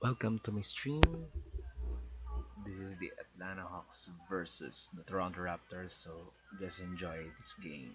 Welcome to my stream. This is the Atlanta Hawks versus the Toronto Raptors, so just enjoy this game.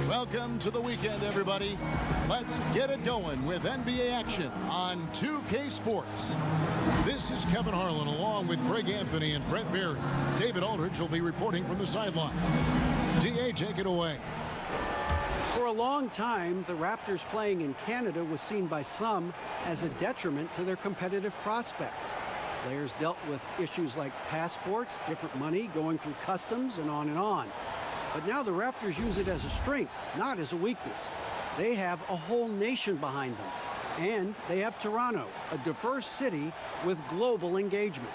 Welcome to the weekend, everybody. Let's get it going with NBA action on 2K Sports. This is Kevin Harlan along with Greg Anthony and Brent Berry. David Aldridge will be reporting from the sideline. DA, take it away. For a long time, the Raptors playing in Canada was seen by some as a detriment to their competitive prospects. Players dealt with issues like passports, different money, going through customs, and on and on. But now the Raptors use it as a strength, not as a weakness. They have a whole nation behind them. And they have Toronto, a diverse city with global engagement.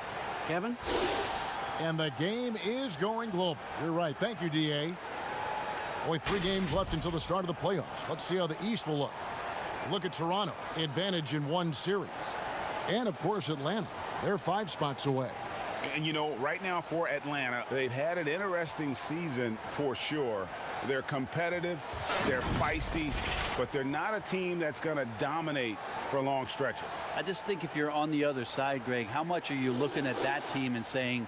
Kevin? And the game is going global. You're right. Thank you, DA. Boy, 3 games left until the start of the playoffs. Let's see how the East will look. Look at Toronto, advantage in 1 series. And, of course, Atlanta. They're 5 spots away. And, you know, right now for Atlanta, they've had an interesting season for sure. They're competitive, they're feisty, but they're not a team that's going to dominate for long stretches. I just think if you're on the other side, Greg, how much are you looking at that team and saying,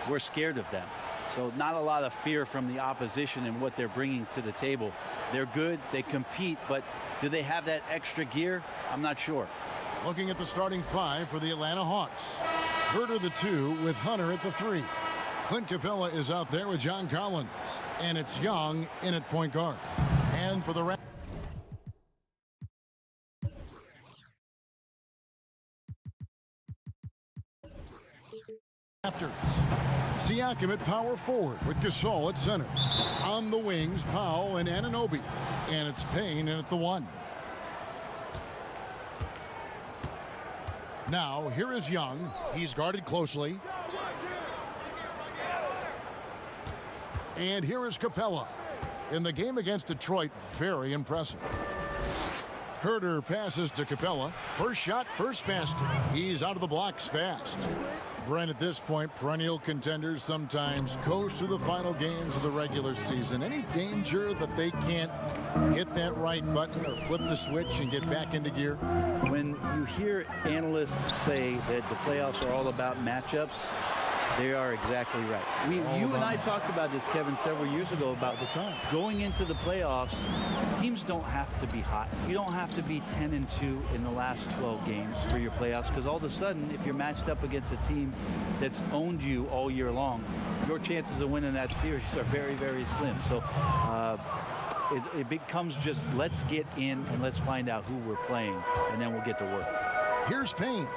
we're scared of them? So not a lot of fear from the opposition and what they're bringing to the table. They're good, they compete, but do they have that extra gear? I'm not sure. Looking at the starting 5 for the Atlanta Hawks. Herter the 2 with Hunter at the 3. Clint Capella is out there with John Collins. And it's Young in at point guard. And for the Raptors, Siakam at power forward with Gasol at center. On the wings, Powell and Anunoby. And it's Payne in at the 1. Now, here is Young. He's guarded closely. And here is Capella. In the game against Detroit, very impressive. Herter passes to Capella. First shot, first basket. He's out of the blocks fast. Brent, at this point, perennial contenders sometimes coast through the final games of the regular season. Any danger that they can't hit that right button or flip the switch and get back into gear? When you hear analysts say that the playoffs are all about matchups, they are exactly right. You and I talked about this, Kevin, several years ago about the time. Going into the playoffs, teams don't have to be hot. You don't have to be 10-2 in the last 12 games for your playoffs, because all of a sudden, if you're matched up against a team that's owned you all year long, your chances of winning that series are very, very slim. So it becomes just let's get in and let's find out who we're playing, and then we'll get to work. Here's Payne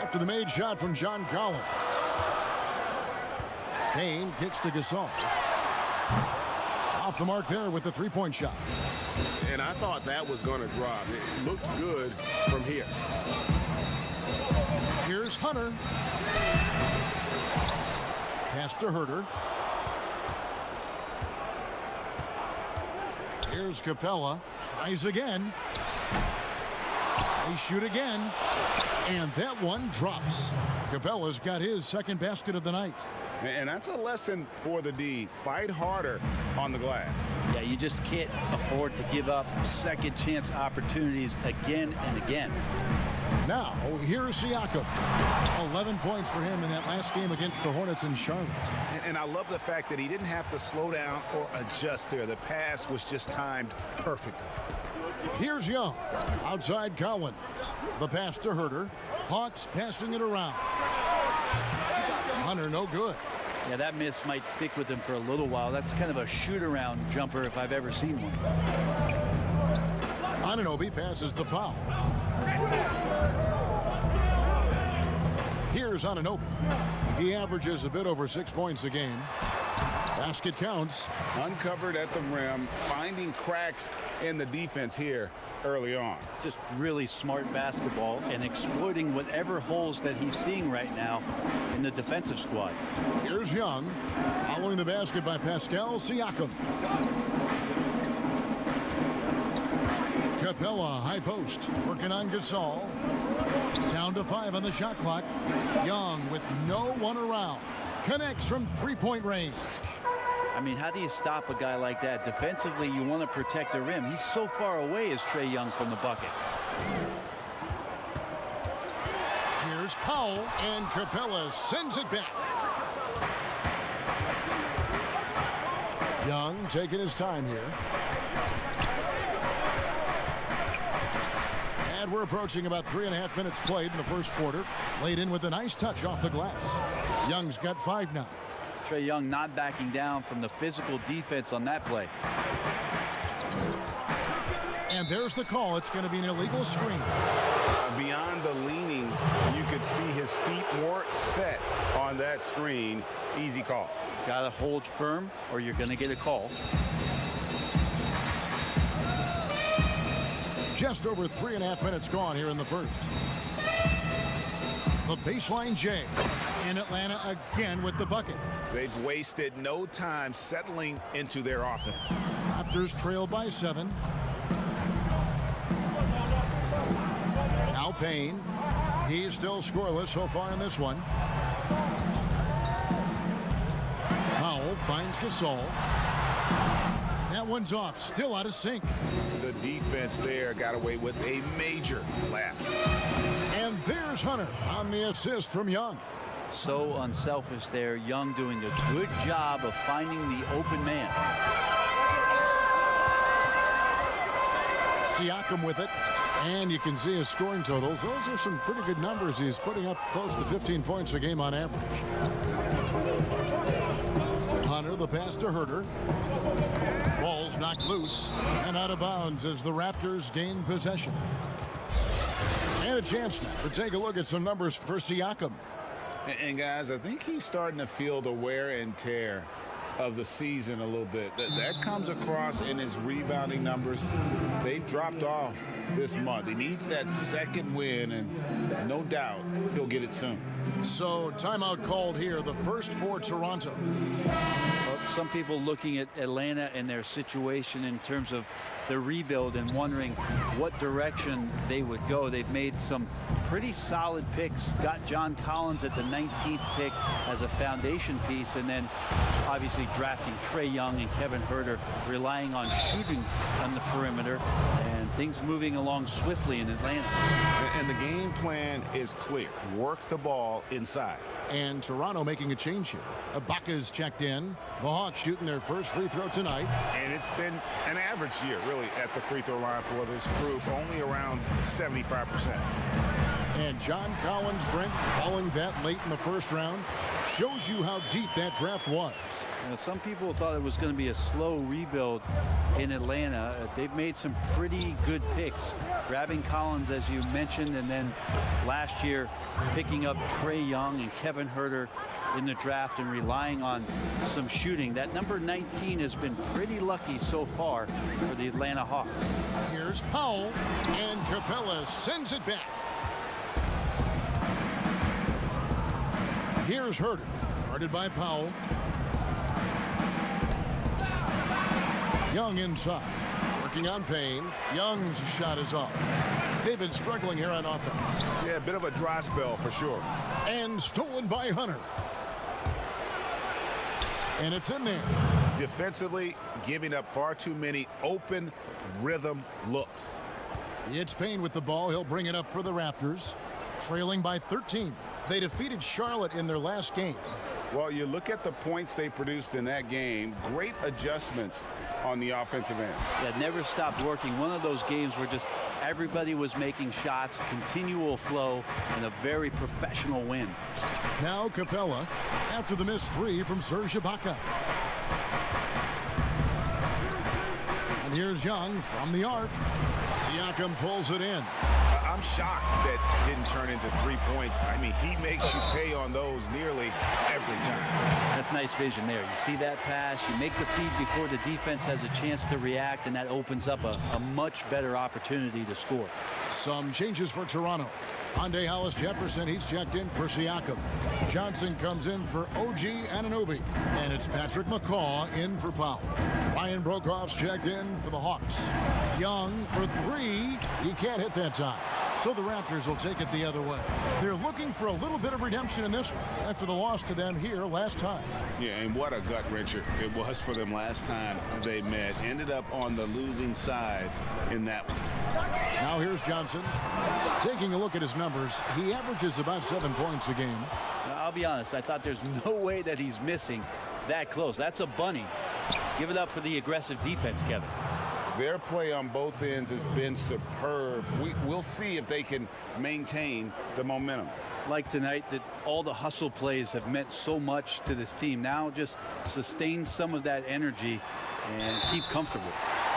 after the made shot from John Collins. Payne kicks to Gasol. Off the mark there with the 3-point shot. And I thought that was going to drop. It looked good from here. Here's Hunter. Pass to Herter. Here's Capella. Tries again. They shoot again. And that one drops. Capella's got his second basket of the night. And that's a lesson for the D. Fight harder on the glass. Yeah, you just can't afford to give up second chance opportunities again and again. Now, here's Siakam. 11 points for him in that last game against the Hornets in Charlotte. And I love the fact that he didn't have to slow down or adjust there. The pass was just timed perfectly. Here's Young. Outside Collins. The pass to Herter. Hawks passing it around. Hunter, no good. Yeah, that miss might stick with him for a little while. That's kind of a shoot-around jumper if I've ever seen one. Anunoby passes to Powell. Here's Anunoby. He averages a bit over 6 points a game. Basket counts. Uncovered at the rim, finding cracks in the defense here early on. Just really smart basketball and exploiting whatever holes that he's seeing right now in the defensive squad. Here's Young, following the basket by Pascal Siakam. Capella, high post, working on Gasol. Down to 5 on the shot clock. Young with no one around. Connects from three-point range. I mean, how do you stop a guy like that? Defensively, you want to protect the rim. He's so far away as Trae Young from the bucket. Here's Powell, and Capella sends it back. Young taking his time here. And we're approaching about 3.5 minutes played in the first quarter. Laid in with a nice touch off the glass. Young's got 5 now. Trae Young not backing down from the physical defense on that play. And there's the call. It's going to be an illegal screen. Beyond the leaning, you could see his feet more set on that screen. Easy call. Got to hold firm or you're going to get a call. Just over 3.5 minutes gone here in the first. The baseline J. And Atlanta again with the bucket. They've wasted no time settling into their offense. Raptors trail by 7. Now Payne. He's still scoreless so far in this one. Powell finds Gasol. That one's off. Still out of sync. The defense there got away with a major lapse. And there's Hunter on the assist from Young. So unselfish there. Young doing a good job of finding the open man. Siakam with it. And you can see his scoring totals. Those are some pretty good numbers. He's putting up close to 15 points a game on average. Hunter, the pass to Herter. Ball's knocked loose and out of bounds as the Raptors gain possession. And a chance to take a look at some numbers for Siakam. And guys, I think he's starting to feel the wear and tear of the season a little bit. That comes across in his rebounding numbers. They've dropped off this month. He needs that second win, and no doubt he'll get it soon. So timeout called here, the first for Toronto. Well, some people looking at Atlanta and their situation in terms of the rebuild and wondering what direction they would go. They've made some pretty solid picks. Got John Collins at the 19th pick as a foundation piece, and then obviously drafting Trae Young and Kevin Herter, relying on shooting on the perimeter, and things moving along swiftly in Atlanta. And the game plan is clear. Work the ball inside. And Toronto making a change here. Ibaka's checked in. The Hawks shooting their first free throw tonight. And it's been an average year, really, at the free throw line for this group, only around 75%. And John Collins, Brent, falling that late in the first round, shows you how deep that draft was. You know, some people thought it was going to be a slow rebuild in Atlanta. They've made some pretty good picks, grabbing Collins, as you mentioned, and then last year picking up Trae Young and Kevin Herter in the draft and relying on some shooting. That number 19 has been pretty lucky so far for the Atlanta Hawks. Here's Powell, and Capella sends it back. Here's Herter, guarded by Powell. Young inside, working on Payne. Young's shot is off. They've been struggling here on offense. Yeah, a bit of a dry spell for sure. And stolen by Hunter. And it's in there. Defensively, giving up far too many open rhythm looks. It's Payne with the ball. He'll bring it up for the Raptors, trailing by 13. They defeated Charlotte in their last game. Well, you look at the points they produced in that game. Great adjustments on the offensive end. That never stopped working. One of those games where just everybody was making shots, continual flow, and a very professional win. Now Capella after the missed three from Serge Ibaka. And here's Young from the arc. Siakam pulls it in. I'm shocked that didn't turn into 3 points. I mean, he makes you pay on those nearly every time. That's nice vision there. You see that pass, you make the feed before the defense has a chance to react, and that opens up a much better opportunity to score. Some changes for Toronto. Hyundai Hollis Jefferson, he's checked in for Siakam. Johnson comes in for OG Anunoby. And it's Patrick McCaw in for Powell. Ryan Brokoff's checked in for the Hawks. Young for three. He can't hit that time. So the Raptors will take it the other way. They're looking for a little bit of redemption in this one after the loss to them here last time. Yeah, and what a gut wrencher it was for them last time they met. Ended up on the losing side in that one. Now here's Johnson. Taking a look at his numbers, he averages about 7 points a game. Now, I'll be honest, I thought there's no way that he's missing that close. That's a bunny. Give it up for the aggressive defense, Kevin. Their play on both ends has been superb. We'll see if they can maintain the momentum. Like tonight, that all the hustle plays have meant so much to this team. Now just sustain some of that energy and keep comfortable.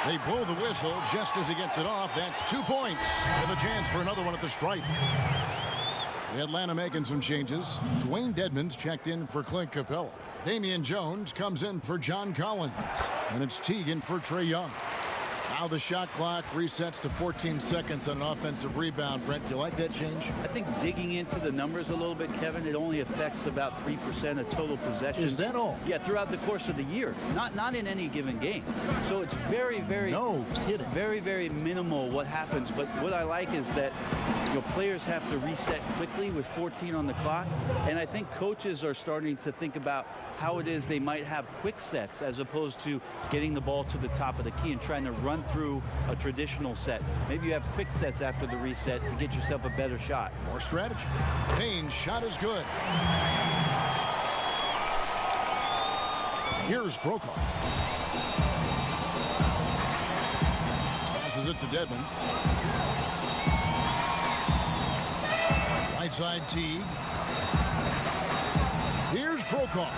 They blow the whistle just as he gets it off. That's 2 points with a chance for another one at the stripe. Atlanta making some changes. Dwayne Dedmon's checked in for Clint Capella. Damian Jones comes in for John Collins. And it's Teagan for Trae Young. Now the shot clock resets to 14 seconds on an offensive rebound. Brent, you like that change? I think digging into the numbers a little bit, Kevin, it only affects about 3% of total possessions. Is that all? Yeah, throughout the course of the year, not in any given game. So it's very, very, no kidding. Very, very minimal what happens. But what I like is that players have to reset quickly with 14 on the clock, and I think coaches are starting to think about how it is they might have quick sets as opposed to getting the ball to the top of the key and trying to run through a traditional set. Maybe you have quick sets after the reset to get yourself a better shot. More strategy. Payne's shot is good. Here's Brokoff. Passes it to Dedmon. Right side Teague. Here's Brokoff.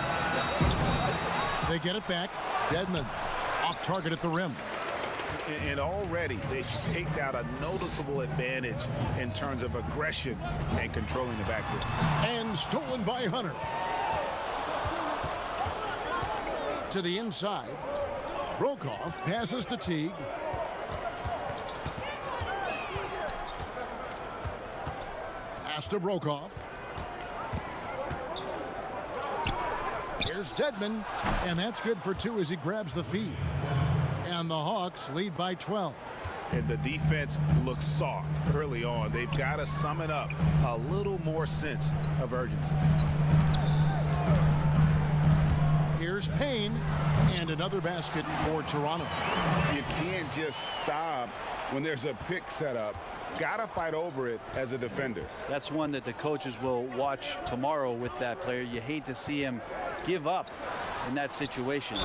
They get it back. Dedmon off target at the rim. And already they've staked out a noticeable advantage in terms of aggression and controlling the backcourt. And stolen by Hunter. To the inside. Brokoff passes to Teague. Pass to Brokoff. Here's Dedmon, and that's good for two as he grabs the feed. And the Hawks lead by 12. And the defense looks soft early on. They've got to sum it up. A little more sense of urgency. Here's Payne, and another basket for Toronto. You can't just stop when there's a pick set up. Gotta fight over it as a defender. That's one that the coaches will watch tomorrow with that player. You hate to see him give up in that situation.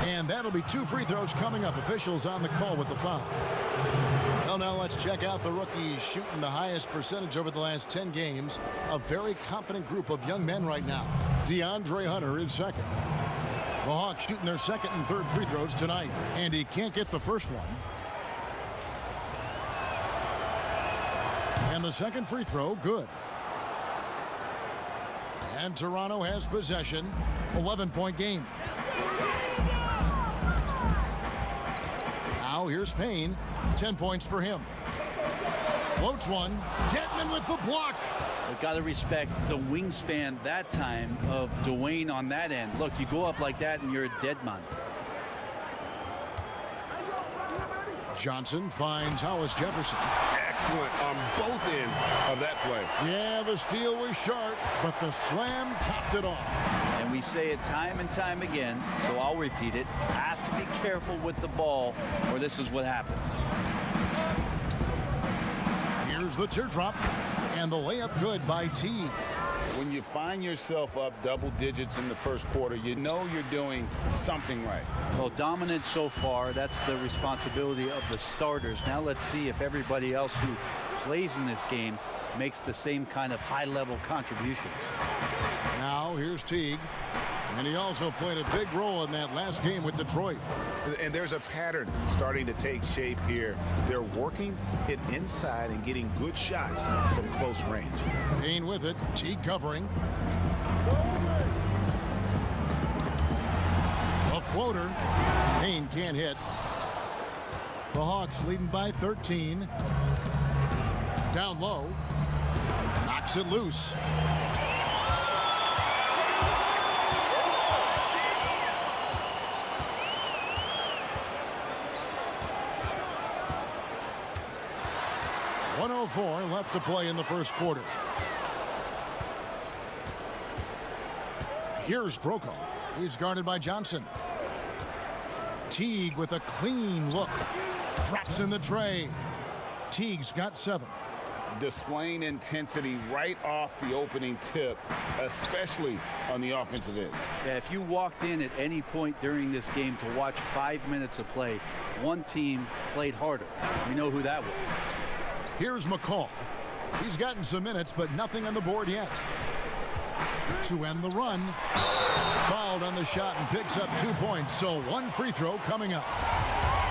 And that'll be 2 free throws coming up. Officials on the call with the foul. Well, now let's check out the rookies shooting the highest percentage over the last 10 games. A very confident group of young men right now. DeAndre Hunter is second. The Hawks shooting their second and third free throws tonight. And he can't get the first one. And the second free throw, good. And Toronto has possession. 11-point game. Now here's Payne. 10 points for him. Floats one. Dedmon with the block. But got to respect the wingspan that time of Dwayne on that end. Look, you go up like that and you're a dead man. Johnson finds Hollis Jefferson. Excellent on both ends of that play. Yeah, the steal was sharp, but the slam topped it off. And we say it time and time again, so I'll repeat it. Have to be careful with the ball, or this is what happens. Here's the teardrop, and the layup good by Teague. When you find yourself up double digits in the first quarter, you know you're doing something right. Well, dominant so far. That's the responsibility of the starters. Now let's see if everybody else who plays in this game makes the same kind of high-level contributions. Now here's Teague. And he also played a big role in that last game with Detroit. And there's a pattern starting to take shape here. They're working it inside and getting good shots from close range. Payne with it. Teague covering. A floater. Payne can't hit. The Hawks leading by 13. Down low. Knocks it loose. .104 left to play in the first quarter. Here's Brokoff. He's guarded by Johnson. Teague with a clean look. Drops in the tray. Teague's got 7. Displaying intensity right off the opening tip, especially on the offensive end. Yeah, if you walked in at any point during this game to watch 5 minutes of play, one team played harder. We know who that was. Here's McCall. He's gotten some minutes, but nothing on the board yet. To end the run. Fouled on the shot and picks up 2 points, so 1 free throw coming up.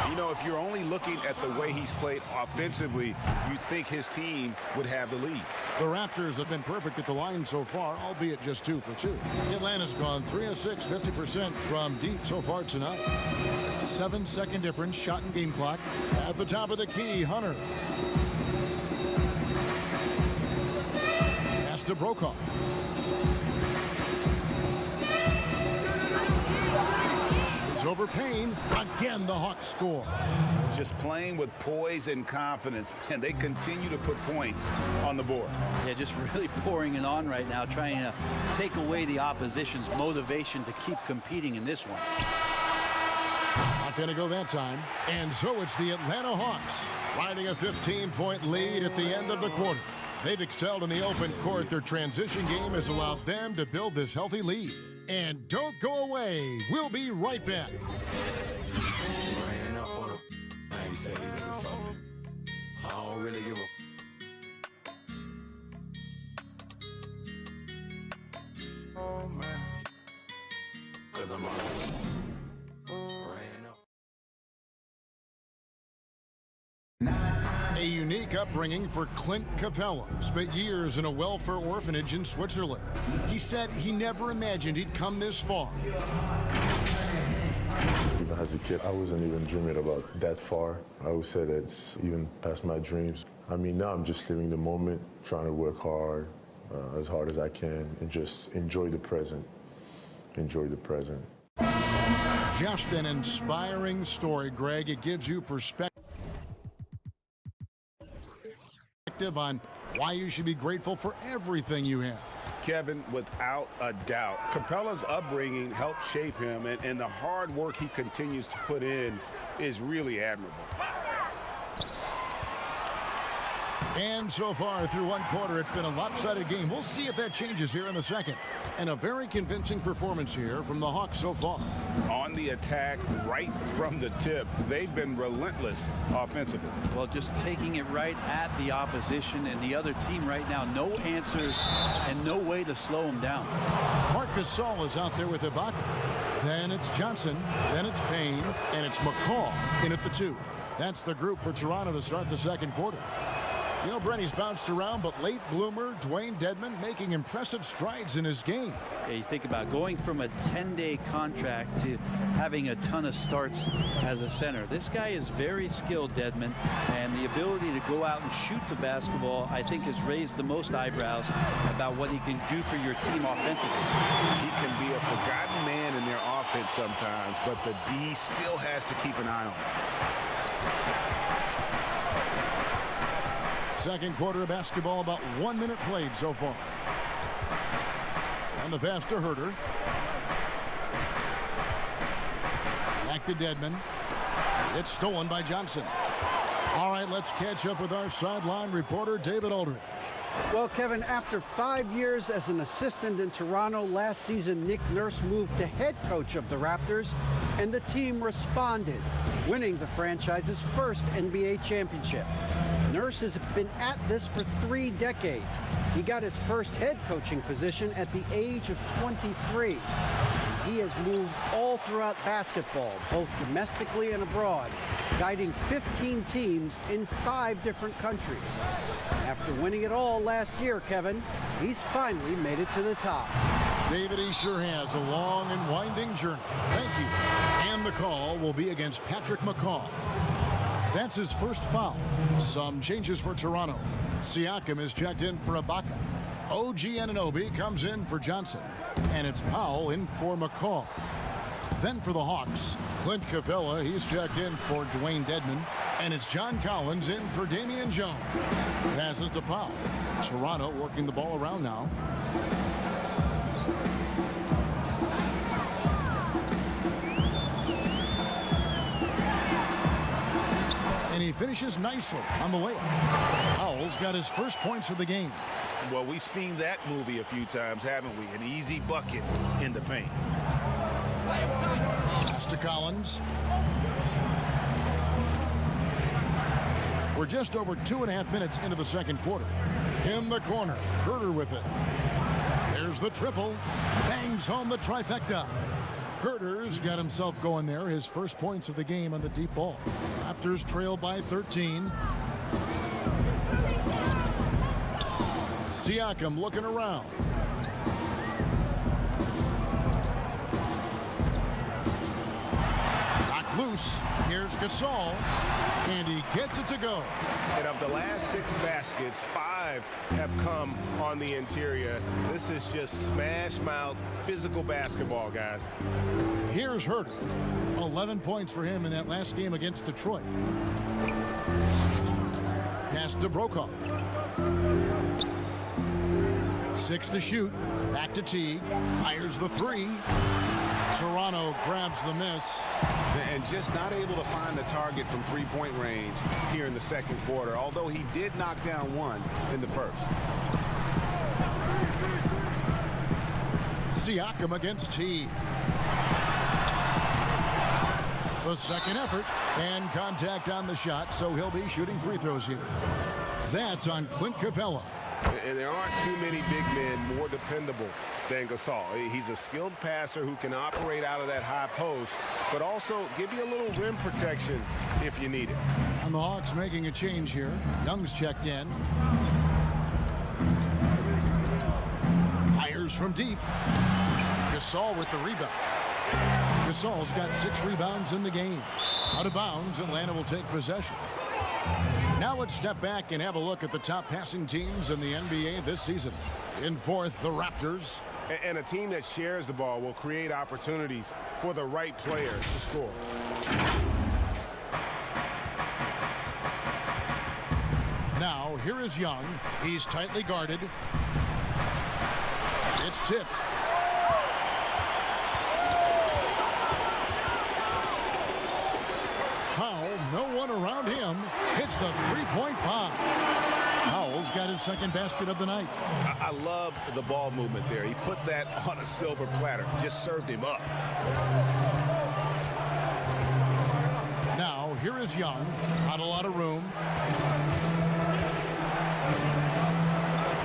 You know, if you're only looking at the way he's played offensively, you think his team would have the lead. The Raptors have been perfect at the line so far, albeit just 2 for 2. Atlanta's gone 3 of 6, 50% from deep so far tonight. 7-second difference, shot and game clock. At the top of the key, Hunter. Pass to Brokoff. It's over Payne. Again, the Hawks score. Just playing with poise and confidence, and they continue to put points on the board. Yeah, just really pouring it on right now, trying to take away the opposition's motivation to keep competing in this one. Not going to go that time. And so it's the Atlanta Hawks riding a 15-point lead at the end of the quarter. They've excelled in the open court. Their transition game has allowed them to build this healthy lead. And don't go away. We'll be right back. I ain't said anything from me. I don't really give a. Oh man. Cause I'm A unique upbringing for Clint Capella. Spent years in a welfare orphanage in Switzerland. He said he never imagined he'd come this far. Even as a kid, I wasn't even dreaming about that far. I always said it's even past my dreams. I mean, now I'm just living the moment, trying to work hard, as hard as I can, and just enjoy the present. Enjoy the present. Just an inspiring story, Greg. It gives you perspective on why you should be grateful for everything you have. Kevin, without a doubt, Capella's upbringing helped shape him, and the hard work he continues to put in is really admirable. And so far through one quarter, it's been a lopsided game. We'll see if that changes here in the second. And a very convincing performance here from the Hawks so far. On the attack, right from the tip, they've been relentless offensively. Well, just taking it right at the opposition and the other team right now. No answers and no way to slow them down. Marc Gasol is out there with Ibaka. Then it's Johnson. Then it's Payne. And it's McCall in at the 2. That's the group for Toronto to start the second quarter. You know, Brenny's bounced around, but late bloomer Dwayne Dedmon making impressive strides in his game. Yeah, you think about going from a 10-day contract to having a ton of starts as a center. This guy is very skilled, Dedmon, and the ability to go out and shoot the basketball, I think, has raised the most eyebrows about what he can do for your team offensively. He can be a forgotten man in their offense sometimes, but the D still has to keep an eye on him. Second quarter of basketball, about 1 minute played so far. On the pass to Herter. Back to Dedmon. It's stolen by Johnson. All right, let's catch up with our sideline reporter, David Aldridge. Well, Kevin, after 5 years as an assistant in Toronto, last season Nick Nurse moved to head coach of the Raptors, and the team responded, winning the franchise's first NBA championship. Nurse has been at this for 3 decades. He got his first head coaching position at the age of 23. He has moved all throughout basketball, both domestically and abroad, guiding 15 teams in 5 different countries. After winning it all last year, Kevin, he's finally made it to the top. David, he sure has a long and winding journey. Thank you. And the call will be against Patrick McCaw. That's his first foul. Some changes for Toronto. Siakam is checked in for Ibaka. OG Anunoby comes in for Johnson. And it's Powell in for McCaw. Then for the Hawks, Clint Capella, he's checked in for Dwayne Dedmon. And it's John Collins in for Damian Jones. Passes to Powell. Toronto working the ball around now. And he finishes nicely on the layup. Powell's got his first points of the game. Well, we've seen that movie a few times, haven't we? An easy bucket in the paint. Pass to Collins. We're just over 2.5 minutes into the second quarter. In the corner, Herter with it. There's the triple. Bangs home the trifecta. Herter's got himself going there. His first points of the game on the deep ball. Raptors trail by 13. Siakam looking around. Knocked loose. Here's Gasol. And he gets it to go. And of the last 6 baskets, 5 have come on the interior. This is just smash mouth physical basketball, guys. Here's Herter. 11 points for him in that last game against Detroit. Pass to Brokaw. 6 to shoot. Back to Teague. Fires the 3. Toronto grabs the miss. And just not able to find the target from three-point range here in the second quarter, although he did knock down 1 in the first. Siakam against Teague. The second effort and contact on the shot, so he'll be shooting free throws here. That's on Clint Capella. And there aren't too many big men more dependable than Gasol. He's a skilled passer who can operate out of that high post, but also give you a little rim protection if you need it. And the Hawks making a change here. Young's checked in. Fires from deep. Gasol with the rebound. Gasol's got 6 rebounds in the game. Out of bounds, Atlanta will take possession. Now let's step back and have a look at the top passing teams in the NBA this season. In fourth, the Raptors. And a team that shares the ball will create opportunities for the right players to score. Now, here is Young. He's tightly guarded. It's tipped. Powell, no one around him, hits the three-point bomb. Powell's got his second basket of the night. I love the ball movement there. He put that on a silver platter, just served him up. Now, here is Young. Not a lot of room.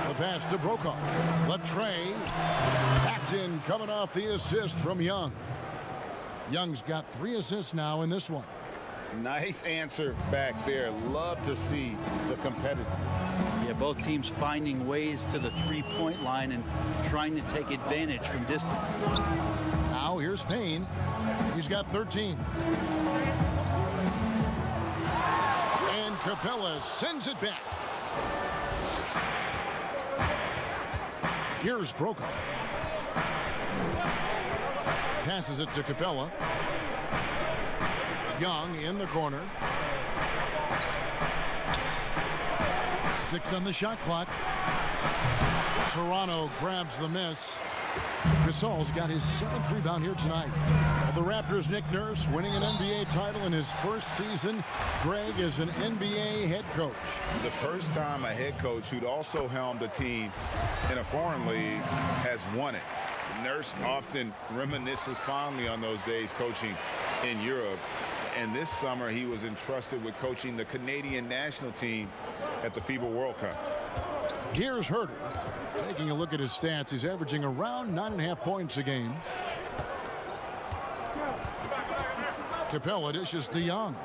The pass to Brokaw. Latrey. That's in, coming off the assist from Young. Young's got 3 assists now in this one. Nice answer back there. Love to see the competitive. Yeah, both teams finding ways to the three-point line and trying to take advantage from distance. Now here's Payne. He's got 13. And Capella sends it back. Here's Brokaw. Passes it to Capella. Young in the corner. 6 on the shot clock. Toronto grabs the miss. Gasol's got his 7th rebound here tonight. The Raptors' Nick Nurse winning an NBA title in his first season. Greg is an NBA head coach. The first time a head coach who'd also helmed a team in a foreign league has won it. Nurse often reminisces fondly on those days coaching in Europe. And this summer, he was entrusted with coaching the Canadian national team at the FIBA World Cup. Here's Herter. Taking a look at his stats, he's averaging around 9.5 points a game. Capella dishes to Young.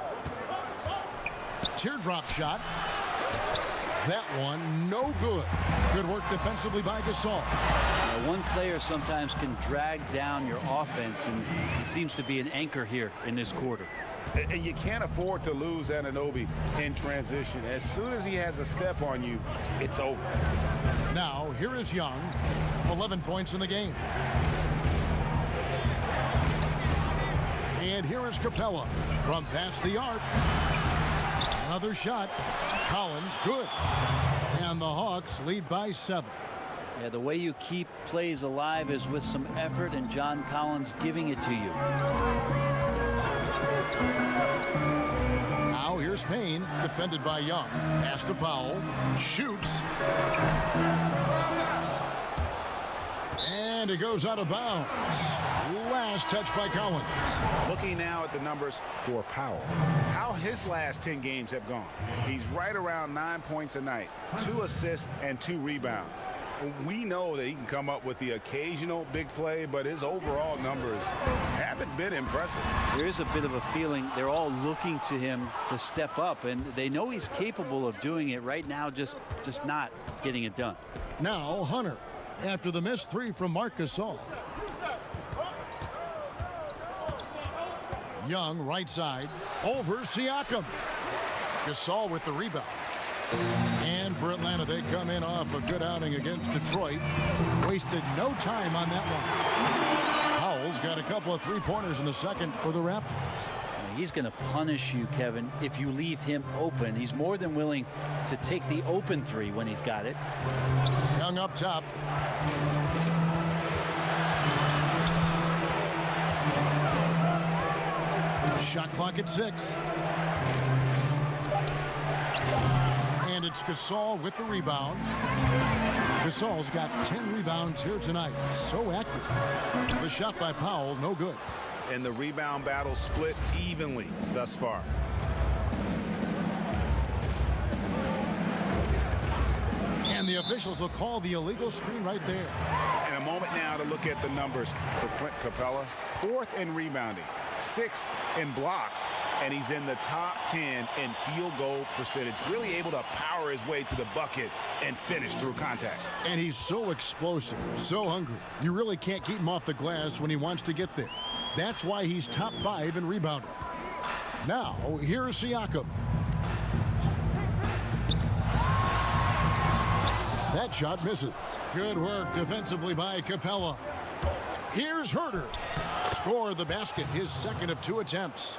Teardrop shot. That one, no good. Good work defensively by Gasol. One player sometimes can drag down your offense, and he seems to be an anchor here in this quarter. And you can't afford to lose Anunoby in transition. As soon as he has a step on you, it's over. Now, here is Young. 11 points in the game. And here is Capella from past the arc. Another shot. Collins, good. And the Hawks lead by 7. Yeah, the way you keep plays alive is with some effort, and John Collins giving it to you. Now here's Payne, defended by Young. Pass to Powell. Shoots. And it goes out of bounds. Last touch by Collins. Looking now at the numbers for Powell. How his last 10 games have gone. He's right around 9 points a night, 2 assists, and 2 rebounds. We know that he can come up with the occasional big play, but his overall numbers haven't been impressive. There is a bit of a feeling they're all looking to him to step up, and they know he's capable of doing it right now, just not getting it done. Now Hunter, after the missed 3 from Marc Gasol. Young, right side, over Siakam. Gasol with the rebound. And for Atlanta, they come in off a good outing against Detroit. Wasted no time on that one. Powell's got a couple of three-pointers in the second for the Raptors. He's going to punish you, Kevin, if you leave him open. He's more than willing to take the open 3 when he's got it. Young up top. Shot clock at 6. And it's Gasol with the rebound. Gasol's got 10 rebounds here tonight. So active. The shot by Powell, no good. And the rebound battle split evenly thus far. And the officials will call the illegal screen right there. And a moment now to look at the numbers for Clint Capella. 4th in rebounding, 6th in blocks, and he's in the top 10 in field goal percentage. Really able to power his way to the bucket and finish through contact. And he's so explosive, so hungry. You really can't keep him off the glass when he wants to get there. That's why he's top 5 in rebounding. Now, here's Siakam. That shot misses. Good work defensively by Capella. Here's Herter. Score the basket, his second of 2 attempts.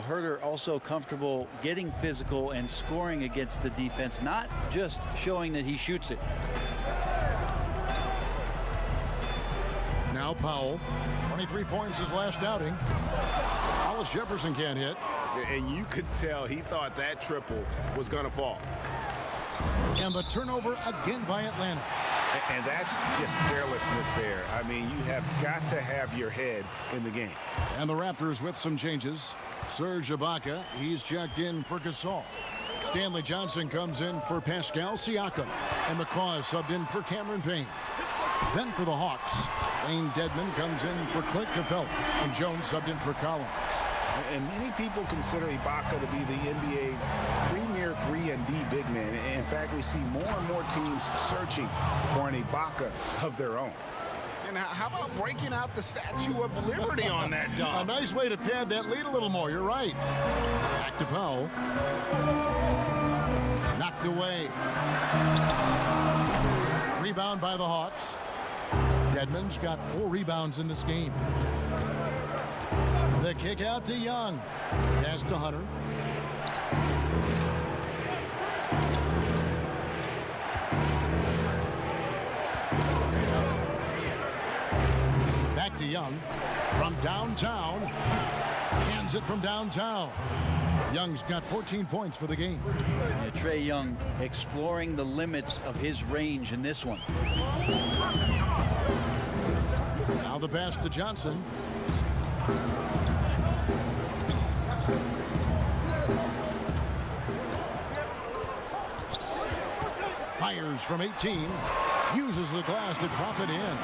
Herter also comfortable getting physical and scoring against the defense, not just showing that he shoots it. Now Powell, 23 points his last outing. Hollis Jefferson can't hit. And you could tell he thought that triple was going to fall. And the turnover again by Atlanta. And that's just carelessness there. I mean, you have got to have your head in the game. And the Raptors with some changes. Serge Ibaka, he's checked in for Gasol. Stanley Johnson comes in for Pascal Siakam. And McCaw is subbed in for Cameron Payne. Then for the Hawks, Wayne Dedmon comes in for Clint Capella. And Jones subbed in for Collins. And many people consider Ibaka to be the NBA's premier 3-and-D big man. In fact, we see more and more teams searching for an Ibaka of their own. And how about breaking out the Statue of Liberty on that dunk? A nice way to pad that lead a little more. You're right. Back to Powell. Knocked away. Rebound by the Hawks. Dedmon's got 4 rebounds in this game. The kick out to Young. Pass to Hunter. Back to Young. From downtown. Cans it from downtown. Young's got 14 points for the game. Yeah, Trae Young exploring the limits of his range in this one. Now the pass to Johnson. from 18. Uses the glass to drop it in.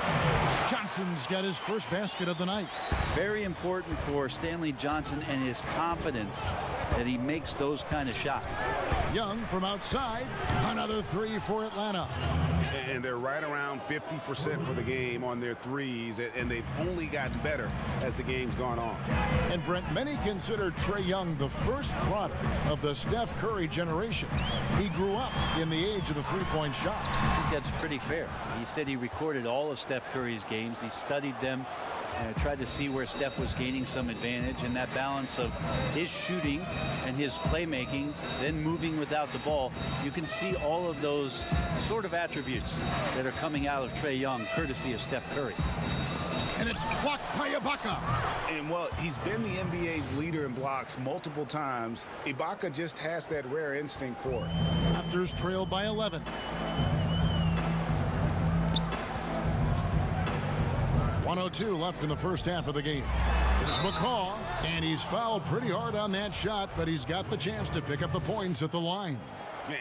Johnson's got his first basket of the night. Very important for Stanley Johnson and his confidence that he makes those kind of shots. Young from outside. Another three for Atlanta. And they're right around 50% for the game on their threes, and they've only gotten better as the game's gone on. And Brent, many consider Trae Young the first product of the Steph Curry generation. He grew up in the age of the three-point shot. I think that's pretty fair. He said he recorded all of Steph Curry's games. He studied them and tried to see where Steph was gaining some advantage, and that balance of his shooting and his playmaking, then moving without the ball. You can see all of those sort of attributes that are coming out of Trae Young, courtesy of Steph Curry. And it's blocked by Ibaka. And, well, he's been the NBA's leader in blocks multiple times. Ibaka just has that rare instinct for it. Raptors trail by 11. 1:02 left in the first half of the game. There's McCaw, and he's fouled pretty hard on that shot, but he's got the chance to pick up the points at the line.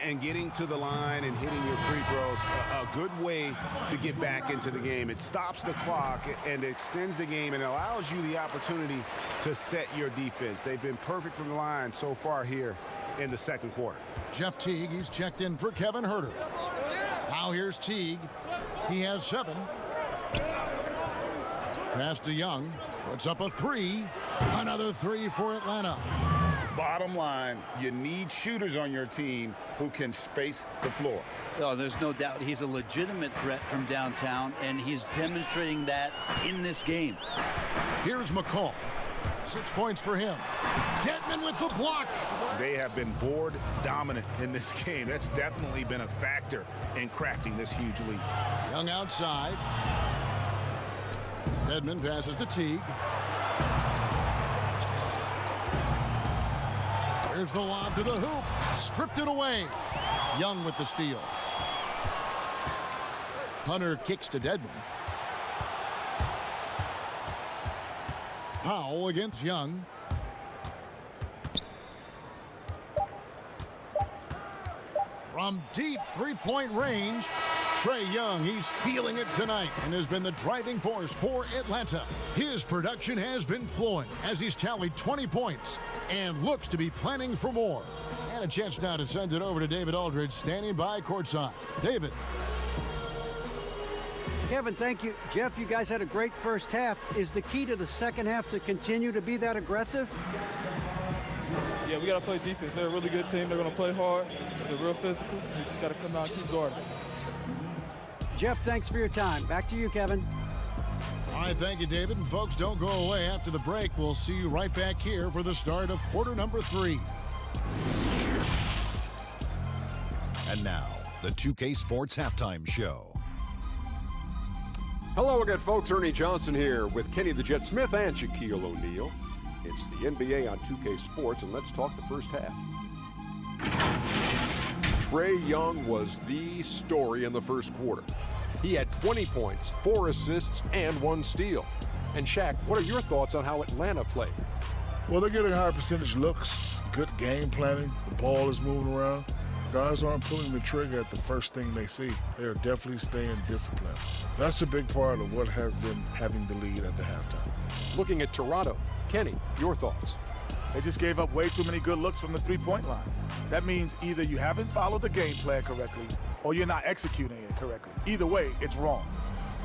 And getting to the line and hitting your free throws, a good way to get back into the game. It stops the clock and extends the game and allows you the opportunity to set your defense. They've been perfect from the line so far here in the second quarter. Jeff Teague, he's checked in for Kevin Huerter. Now here's Teague. He has 7. Pass to Young. Puts up a 3. Another 3 for Atlanta. Bottom line, you need shooters on your team who can space the floor. Oh, there's no doubt he's a legitimate threat from downtown, and he's demonstrating that in this game. Here's McCall. 6 points for him. Dedmon with the block. They have been board dominant in this game. That's definitely been a factor in crafting this huge lead. Young outside. Dedmon passes to Teague. There's the lob to the hoop. Stripped it away. Young with the steal. Hunter kicks to Dedmon. Powell against Young. From deep three-point range, Trae Young, he's feeling it tonight and has been the driving force for Atlanta. His production has been flowing as he's tallied 20 points and looks to be planning for more. And a chance now to send it over to David Aldridge, standing by courtside. David. Kevin, thank you. Jeff, you guys had a great first half. Is the key to the second half to continue to be that aggressive? Yeah, we got to play defense. They're a really good team. They're going to play hard. They're real physical. We just got to come out and keep guarding. Jeff, thanks for your time. Back to you, Kevin. All right, thank you, David. And folks, don't go away. After the break, we'll see you right back here for the start of quarter number 3. And now, the 2K Sports Halftime Show. Hello again, folks. Ernie Johnson here with Kenny the Jet Smith and Shaquille O'Neal. It's the NBA on 2K Sports, and let's talk the first half. Trae Young was the story in the first quarter. He had 20 points, 4 assists, and 1 steal. And Shaq, what are your thoughts on how Atlanta played? Well, they're getting higher percentage looks, good game planning. The ball is moving around. Guys aren't pulling the trigger at the first thing they see. They are definitely staying disciplined. That's a big part of what has them having the lead at the halftime. Looking at Toronto, Kenny, your thoughts? They just gave up way too many good looks from the three-point line. That means either you haven't followed the game plan correctly or you're not executing it correctly. Either way, it's wrong.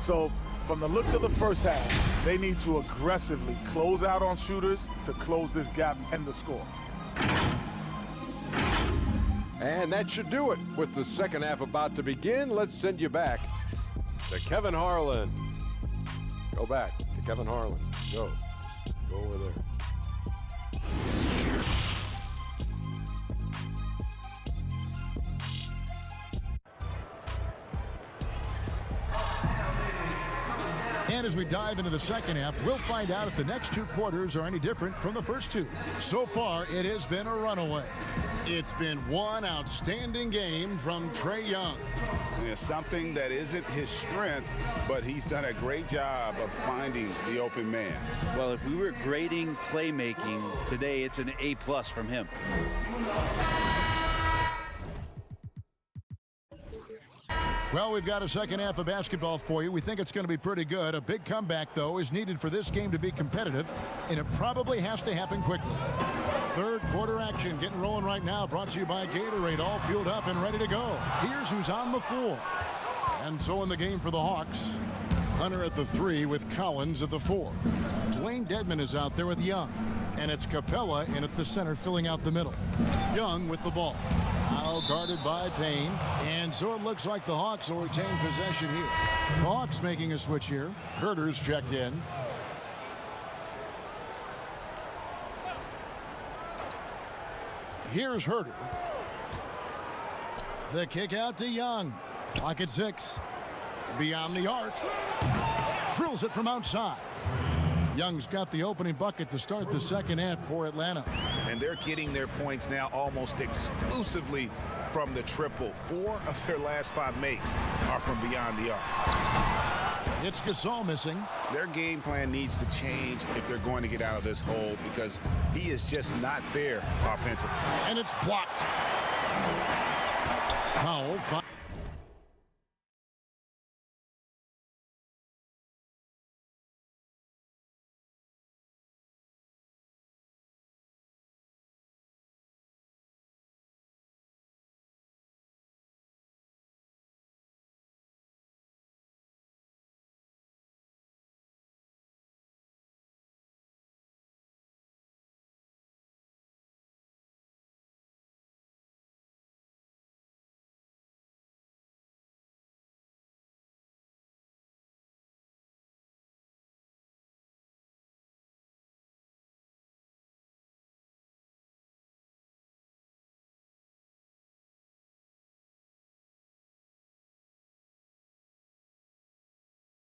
So from the looks of the first half, they need to aggressively close out on shooters to close this gap and the score. And that should do it. With the second half about to begin, let's send you back to Kevin Harlan. Go back to Kevin Harlan. Go over there. And as we dive into the second half, we'll find out if the next 2 quarters are any different from the first 2. So far, it has been a runaway. It's been one outstanding game from Trae Young. It's something that isn't his strength, but he's done a great job of finding the open man. Well, if we were grading playmaking today, it's an A+ from him. Well, we've got a second half of basketball for you. We think it's going to be pretty good. A big comeback, though, is needed for this game to be competitive, and it probably has to happen quickly. Third quarter action getting rolling right now, brought to you by Gatorade, all fueled up and ready to go. Here's who's on the floor. And so in the game for the Hawks, Hunter at the 3 with Collins at the 4. Dwayne Dedmon is out there with Young, and it's Capella in at the center filling out the middle. Young with the ball. Now guarded by Payne, and so it looks like the Hawks will retain possession here. The Hawks making a switch here. Herter's checked in. Here's Herter. The kick out to Young. Clock at 6. Beyond the arc. Drills it from outside. Young's got the opening bucket to start the second half for Atlanta. And they're getting their points now almost exclusively from the triple. 4 of their last 5 makes are from beyond the arc. It's Gasol missing. Their game plan needs to change if they're going to get out of this hole, because he is just not there offensively. And it's blocked. Powell.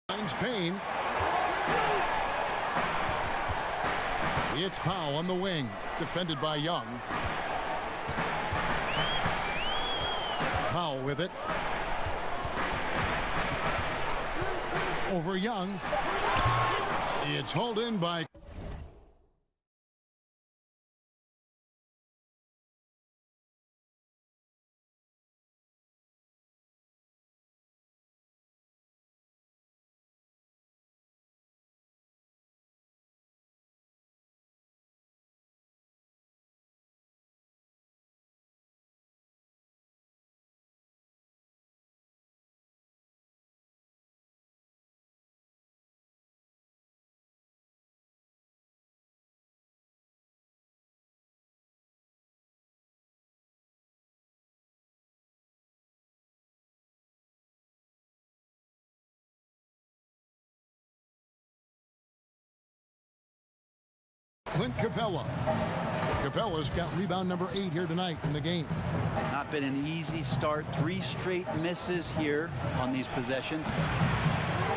Finds Payne. It's Powell on the wing, defended by Young. Powell with it. Over Young. It's hauled in by Clint Capella. Capella's got rebound number 8 here tonight in the game. Not been an easy start. 3 straight misses here on these possessions.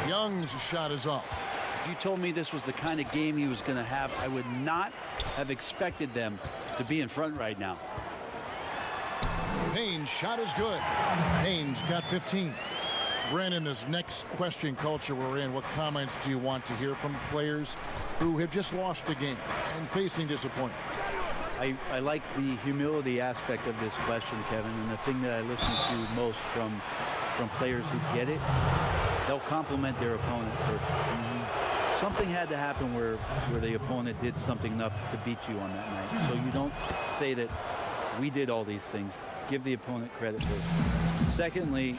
Young's shot is off. If you told me this was the kind of game he was going to have, I would not have expected them to be in front right now. Payne's shot is good. Payne's got 15. Brandon, this next question culture we're in, what comments do you want to hear from players who have just lost a game and facing disappointment? I like the humility aspect of this question, Kevin, and the thing that I listen to most from players who get it, they'll compliment their opponent first. Something had to happen where the opponent did something enough to beat you on that night. So you don't say that we did all these things. Give the opponent credit first. Secondly,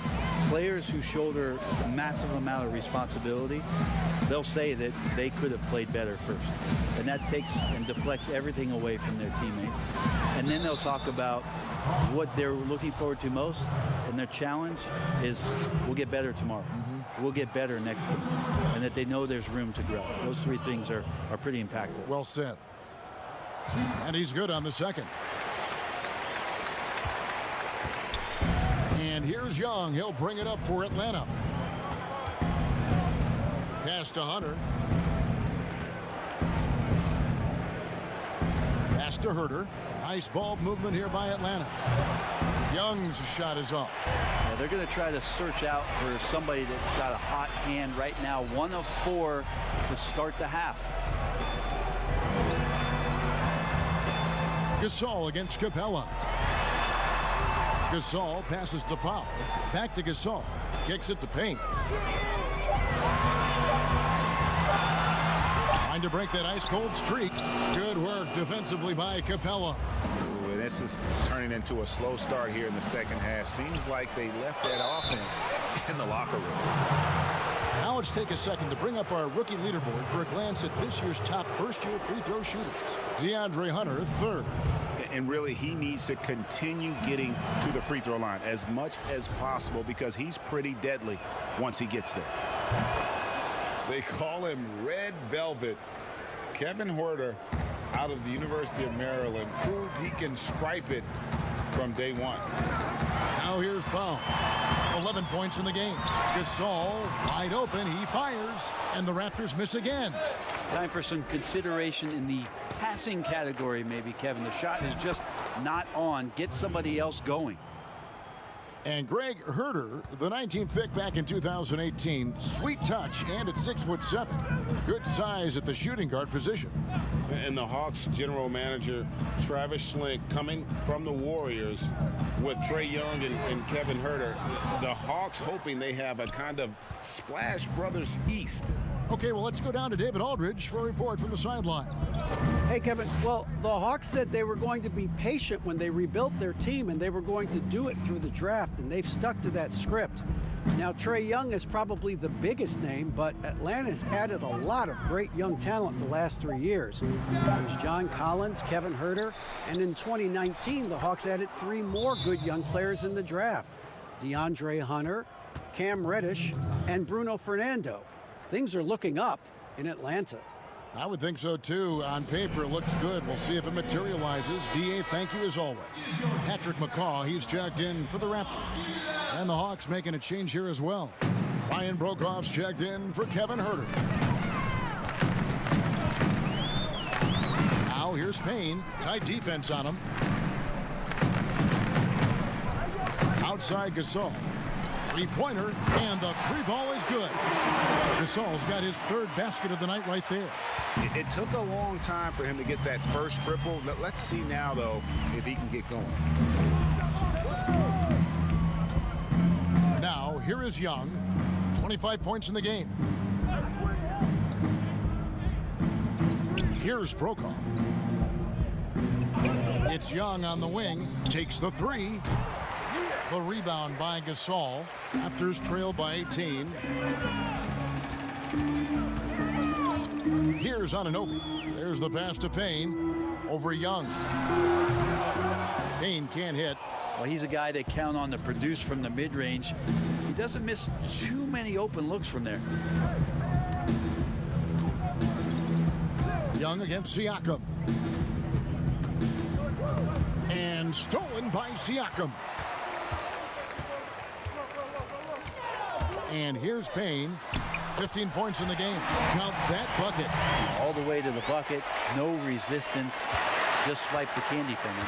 players who shoulder a massive amount of responsibility, they'll say that they could have played better first. And that takes and deflects everything away from their teammates. And then they'll talk about what they're looking forward to most, and their challenge is we'll get better tomorrow. We'll get better next week. And that they know there's room to grow. Those 3 things are pretty impactful. Well said. And he's good on the second. And here's Young. He'll bring it up for Atlanta. Pass to Hunter. Pass to Herter. Nice ball movement here by Atlanta. Young's shot is off. Yeah, they're going to try to search out for somebody that's got a hot hand right now. 1 of 4 to start the half. Gasol against Capella. Gasol passes to Powell. Back to Gasol. Kicks it to Payne. Trying to break that ice-cold streak. Good work defensively by Capella. Ooh, this is turning into a slow start here in the second half. Seems like they left that offense in the locker room. Now let's take a second to bring up our rookie leaderboard for a glance at this year's top first-year free throw shooters. DeAndre Hunter, third. And really, he needs to continue getting to the free throw line as much as possible because he's pretty deadly once he gets there. They call him Red Velvet. Kevin Huerter, out of the University of Maryland, proved he can stripe it from day one. Now here's Powell. 11 points in the game. Gasol wide open. He fires, and the Raptors miss again. Time for some consideration in the passing category, maybe, Kevin. The shot is just not on. Get somebody else going. And Greg Huerter, the 19th pick back in 2018, sweet touch and at 6'7". Good size at the shooting guard position. And the Hawks general manager, Travis Schlenk, coming from the Warriors with Trae Young and Kevin Huerter. The Hawks hoping they have a kind of Splash Brothers East. Okay, well, let's go down to David Aldridge for a report from the sideline. Hey, Kevin. Well, the Hawks said they were going to be patient when they rebuilt their team, and they were going to do it through the draft, and they've stuck to that script. Now, Trae Young is probably the biggest name, but Atlanta's added a lot of great young talent the last 3 years. There's John Collins, Kevin Huerter, and in 2019, the Hawks added 3 more good young players in the draft. DeAndre Hunter, Cam Reddish, and Bruno Fernando. Things are looking up in Atlanta. I would think so, too. On paper, it looks good. We'll see if it materializes. D.A., thank you as always. Patrick McCaw, he's checked in for the Raptors. And the Hawks making a change here as well. Ryan Brokoff's checked in for Kevin Huerter. Now here's Payne. Tight defense on him. Outside Gasol. Three-pointer, and the three ball is good. Gasol's got his third basket of the night right there. It took a long time for him to get that first triple. Let's see now, though, if he can get going. Now, here is Young. 25 points in the game. Here's Brokoff. It's Young on the wing. Takes the three. The rebound by Gasol. Raptors trail by 18. Here's Anunoby. There's the pass to Payne. Over Young. Payne can't hit. Well, he's a guy they count on to produce from the mid-range. He doesn't miss too many open looks from there. Young against Siakam. And stolen by Siakam. And here's Payne. 15 points in the game. Count that bucket. All the way to the bucket. No resistance. Just swipe the candy from him.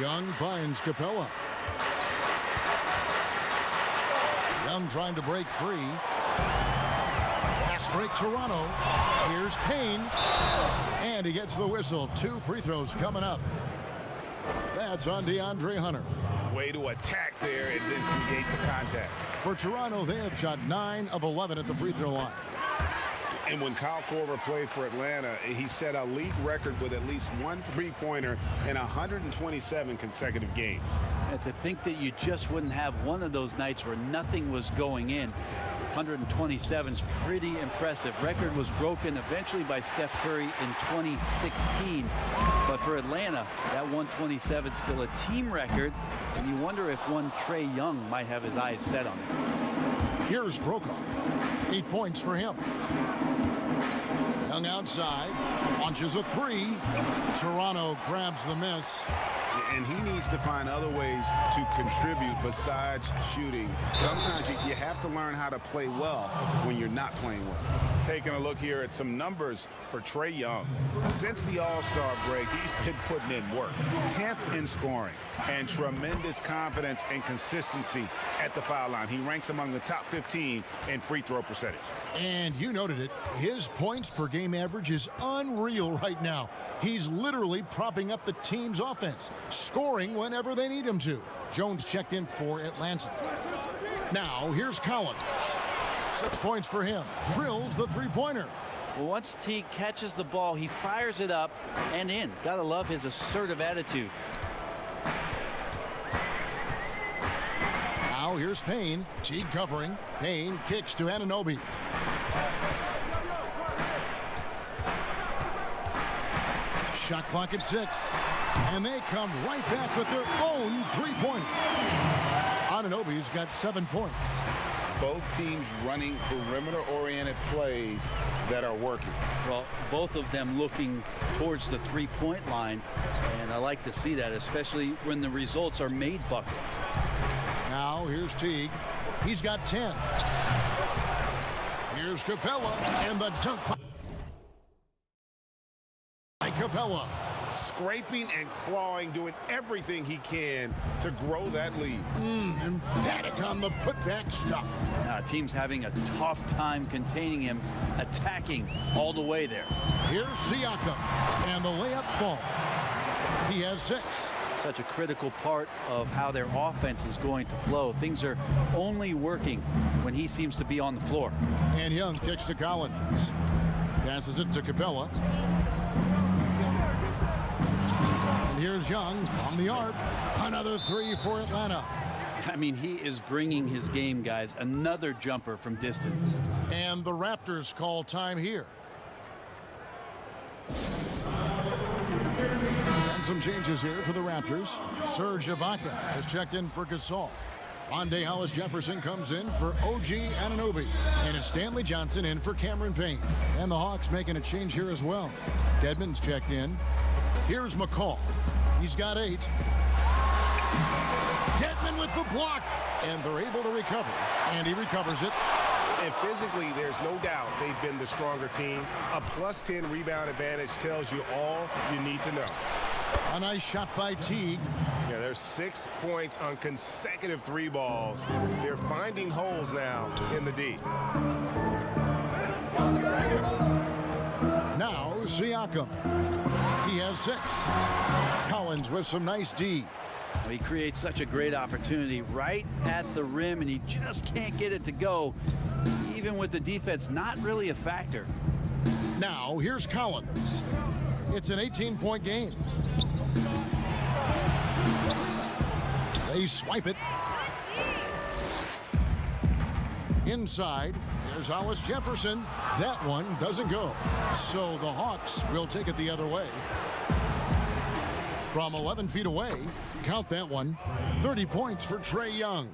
Young finds Capella. Young trying to break free. Fast break Toronto. Here's Payne. And he gets the whistle. 2 free throws coming up. That's on DeAndre Hunter. Way to attack there and then create the contact. For Toronto, they have shot 9 of 11 at the free throw line. And when Kyle Korver played for Atlanta, he set a league record with at least 1 three-pointer in 127 consecutive games. And to think that you just wouldn't have one of those nights where nothing was going in. 127 is pretty impressive. Record was broken eventually by Steph Curry in 2016. But for Atlanta, that 127 is still a team record. And you wonder if one Trae Young might have his eyes set on it. Here's Brokoff. 8 points for him. Young outside. Launches a three. Toronto grabs the miss. And he needs to find other ways to contribute besides shooting. Sometimes you have to learn how to play well when you're not playing well. Taking a look here at some numbers for Trae Young. Since the All-Star break, he's been putting in work. 10th in scoring and tremendous confidence and consistency at the foul line. He ranks among the top 15 in free throw percentage. And you noted it. His points per game average is unreal right now. He's literally propping up the team's offense. scoring whenever they need him to. Jones checked in for Atlanta. Now here's Collins. 6 points for him. Drills the three-pointer. Well, once Teague catches the ball, he fires it up and in. Gotta love his assertive attitude. Now here's Payne. Teague covering. Payne kicks to Anunoby. Shot clock at 6. And they come right back with their own three-pointer. Anunoby's got 7 points. Both teams running perimeter-oriented plays that are working. Well, both of them looking towards the three-point line, and I like to see that, especially when the results are made buckets. Now here's Teague. He's got 10. Here's Capella and the dunk by Capella. Scraping and clawing, doing everything he can to grow that lead. Emphatic on the putback stuff. Team's having a tough time containing him, attacking all the way there. Here's Siakam, and the layup falls. He has 6. Such a critical part of how their offense is going to flow. Things are only working when he seems to be on the floor. And Young kicks to Collins. Passes it to Capella. And here's Young from the arc. Another 3 for Atlanta. I mean, he is bringing his game, guys. Another jumper from distance. And the Raptors call time here. And some changes here for the Raptors. Serge Ibaka has checked in for Gasol. Rondé Hollis-Jefferson comes in for OG Anunoby. And it's Stanley Johnson in for Cameron Payne. And the Hawks making a change here as well. Dedmon's checked in. Here's McCall. He's got 8. Dedmon with the block. And they're able to recover. And he recovers it. And physically, there's no doubt they've been the stronger team. A +10 rebound advantage tells you all you need to know. A nice shot by Teague. Yeah, there's 6 points on consecutive 3 balls. They're finding holes now in the D. Now Siakam. He has 6. Collins with some nice D. Well, he creates such a great opportunity right at the rim, and he just can't get it to go, even with the defense not really a factor. Now here's Collins. It's an 18-point game. They swipe it. Inside, there's Hollis-Jefferson. That one doesn't go. So the Hawks will take it the other way. From 11 feet away, count that one, 30 points for Trae Young.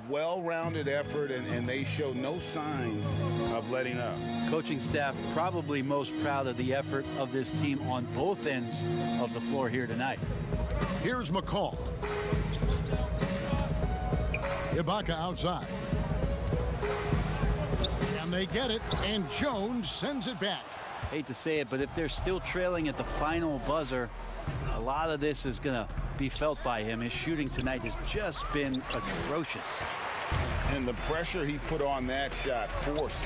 Well-rounded effort, and they show no signs of letting up. Coaching staff probably most proud of the effort of this team on both ends of the floor here tonight. Here's McCall. Ibaka outside. And they get it, and Jones sends it back. Hate to say it, but if they're still trailing at the final buzzer, a lot of this is going to be felt by him. His shooting tonight has just been atrocious. And the pressure he put on that shot forced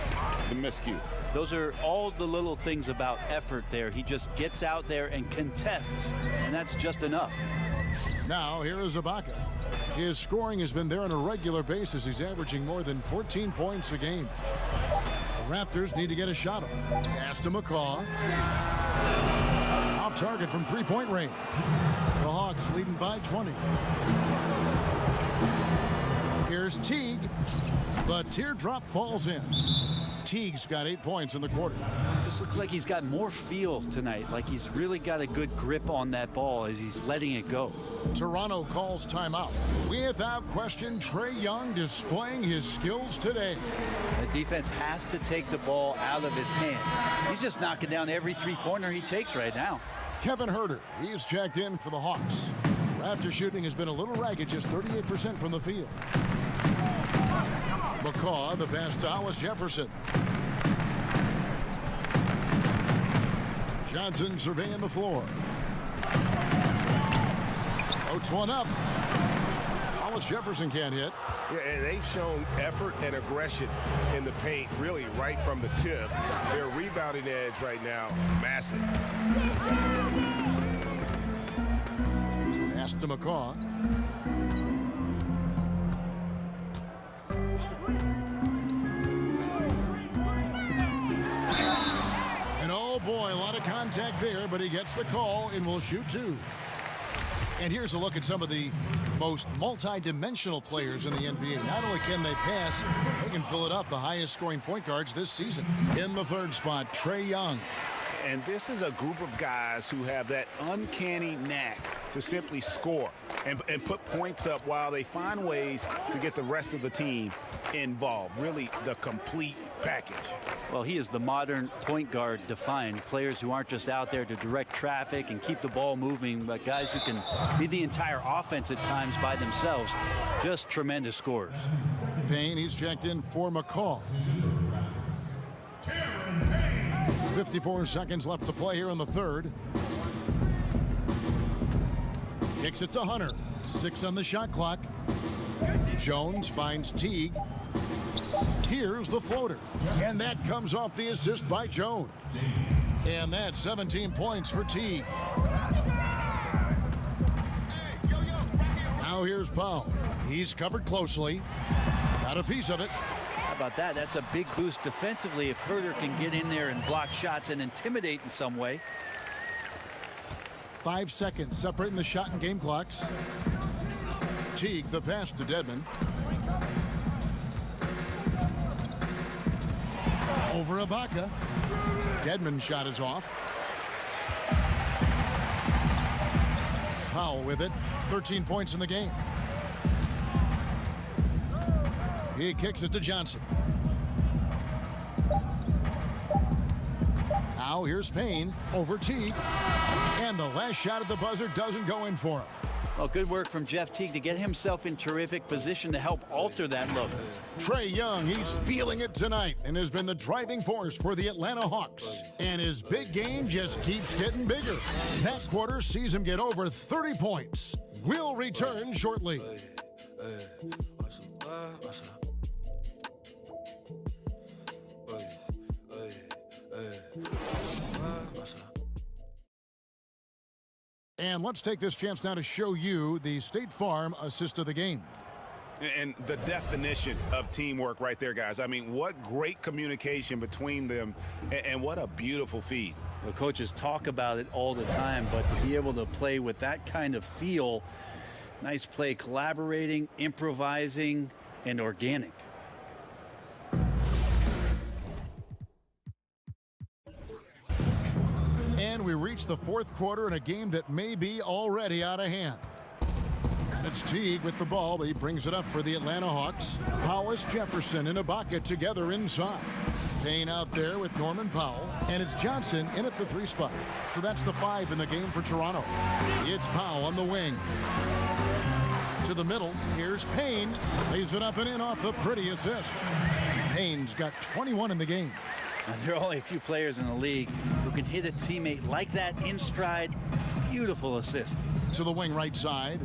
the miscue. Those are all the little things about effort there. He just gets out there and contests, and that's just enough. Now here is Ibaka. His scoring has been there on a regular basis. He's averaging more than 14 points a game. The Raptors need to get a shot on. Pass to McCaw. Off target from three-point range. The Hawks leading by 20. Here's Teague. The teardrop falls in. Teague's got 8 points in the quarter. Just looks like he's got more feel tonight, like he's really got a good grip on that ball as he's letting it go. Toronto calls timeout. Without question, Trae Young displaying his skills today. The defense has to take the ball out of his hands. He's just knocking down every three-pointer he takes right now. Kevin Huerter, he's checked in for the Hawks. Raptor shooting has been a little ragged, just 38% from the field. McCaw, the pass to Hollis-Jefferson. Johnson surveying the floor. Floats one up. Hollis-Jefferson can't hit. Yeah, and they've shown effort and aggression in the paint, really right from the tip. Their rebounding edge right now, massive. Pass to McCaw. And oh boy, a lot of contact there, but he gets the call and will shoot two. And here's a look at some of the most multi-dimensional players in the NBA. Not only can they pass, they can fill it up. The highest scoring point guards this season. In the third spot, Trae Young. And this is a group of guys who have that uncanny knack to simply score and put points up while they find ways to get the rest of the team involved. Really the complete package. Well, he is the modern point guard defined. Players who aren't just out there to direct traffic and keep the ball moving, but guys who can be the entire offense at times by themselves. Just tremendous scorers. Payne, he's checked in for McCall. 54 seconds left to play here in the third. Kicks it to Hunter. 6 on the shot clock. Jones finds Teague. Here's the floater. And that comes off the assist by Jones. And that's 17 points for Teague. Now here's Powell. He's covered closely. Got a piece of it. How about that? That's a big boost defensively if Herter can get in there and block shots and intimidate in some way. 5 seconds separating the shot and game clocks. Teague, the pass to Dedmon. Over Ibaka. Dedmon's shot is off. Powell with it. 13 points in the game. He kicks it to Johnson. Now here's Payne over Teague. And the last shot at the buzzer doesn't go in for him. Well, good work from Jeff Teague to get himself in terrific position to help alter that look. Trae Young, he's feeling it tonight and has been the driving force for the Atlanta Hawks. And his big game just keeps getting bigger. That quarter sees him get over 30 points. We'll return shortly. And let's take this chance now to show you the State Farm assist of the game. And the definition of teamwork right there, guys. I mean, what great communication between them, and what a beautiful feed. The coaches talk about it all the time, but to be able to play with that kind of feel, nice play, collaborating, improvising, and organic. And we reach the fourth quarter in a game that may be already out of hand. And it's Teague with the ball, but he brings it up for the Atlanta Hawks. Hollis, Jefferson, and Ibaka together inside. Payne out there with Norman Powell. And it's Johnson in at the 3 spot. So that's the 5 in the game for Toronto. It's Powell on the wing. To the middle, here's Payne. Lays it up and in off the pretty assist. Payne's got 21 in the game. Now, there are only a few players in the league who can hit a teammate like that in stride. Beautiful assist. To the wing right side.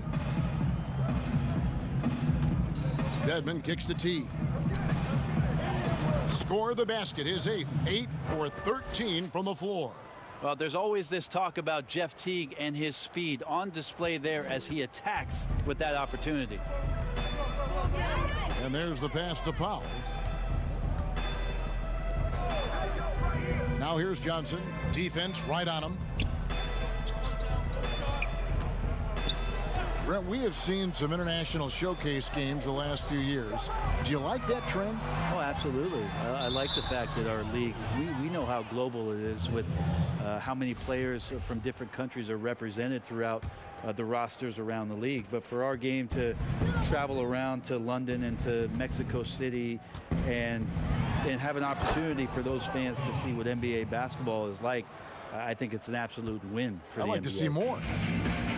Dedmon kicks to Teague. Score the basket, his 8th. 8 for 13 from the floor. Well, there's always this talk about Jeff Teague and his speed on display there as he attacks with that opportunity. And there's the pass to Powell. Now here's Johnson. Defense right on him. Brent, we have seen some international showcase games the last few years. Do you like that trend? Oh, absolutely. I like the fact that our league, we know how global it is with how many players from different countries are represented throughout the rosters around the league. But for our game to travel around to London and to Mexico City and have an opportunity for those fans to see what NBA basketball is like, I think it's an absolute win for the NBA. I'd like to see more.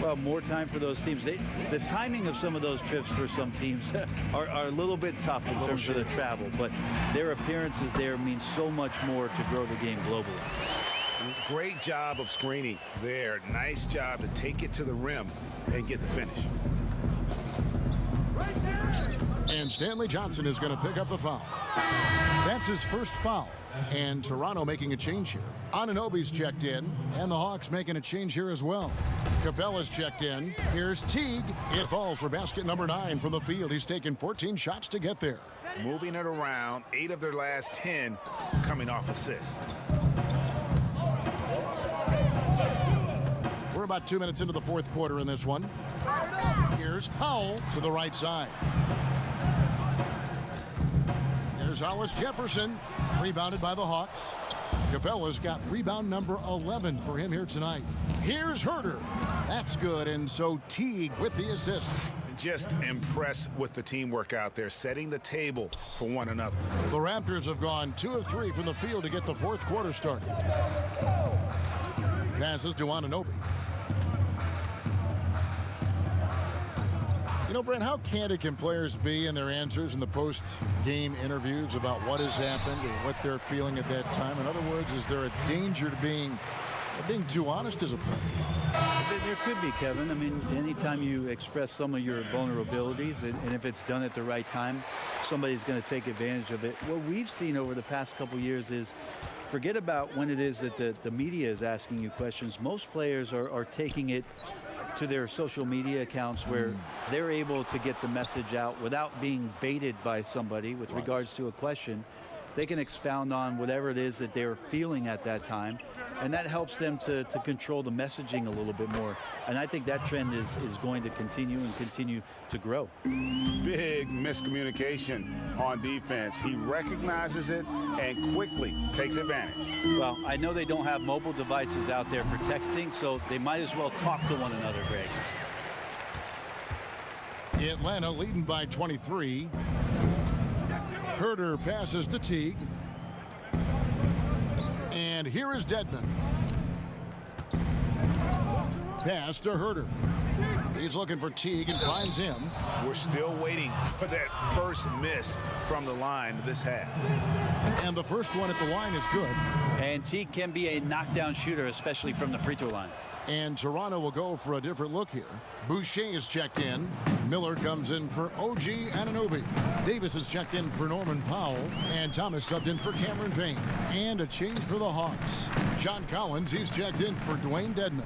Well, more time for those teams. The timing of some of those trips for some teams are a little bit tough in terms of the travel, but their appearances there mean so much more to grow the game globally. Great job of screening there. Nice job to take it to the rim and get the finish. And Stanley Johnson is going to pick up the foul. That's his first foul. And Toronto making a change here. Anunoby's checked in, and the Hawks making a change here as well. Capella's checked in. Here's Teague. It falls for basket number 9 from the field. He's taken 14 shots to get there. Moving it around, 8 of their last 10 coming off assists. We're about 2 minutes into the fourth quarter in this one. Here's Powell to the right side. Here's Hollis Jefferson, rebounded by the Hawks. Capella's got rebound number 11 for him here tonight. Here's Herter. That's good, and so Teague with the assist. Just impressed with the teamwork out there, setting the table for one another. The Raptors have gone 2 of 3 from the field to get the fourth quarter started. Passes to Anunoby. You know, Brent, how candid can players be in their answers in the post-game interviews about what has happened or what they're feeling at that time? In other words, is there a danger to being too honest as a player? There could be, Kevin. I mean, anytime you express some of your vulnerabilities, and if it's done at the right time, somebody's going to take advantage of it. What we've seen over the past couple years is, forget about when it is that the media is asking you questions. Most players are taking it to their social media accounts where they're able to get the message out without being baited by somebody with regards to a question. They can expound on whatever it is that they're feeling at that time, and that helps them to control the messaging a little bit more. And I think that trend is going to continue and continue to grow. Big miscommunication on defense. He recognizes it and quickly takes advantage. Well, I know they don't have mobile devices out there for texting, so they might as well talk to one another, Greg. Atlanta leading by 23. Herter passes to Teague. And here is Dedmon. Pass to Herter. He's looking for Teague and finds him. We're still waiting for that first miss from the line this half. And the first one at the line is good. And Teague can be a knockdown shooter, especially from the free throw line. And Toronto will go for a different look here. Boucher is checked in. Miller comes in for OG Anunoby. Davis is checked in for Norman Powell. And Thomas subbed in for Cameron Payne. And a change for the Hawks. John Collins, he's checked in for Dwayne Dedmon.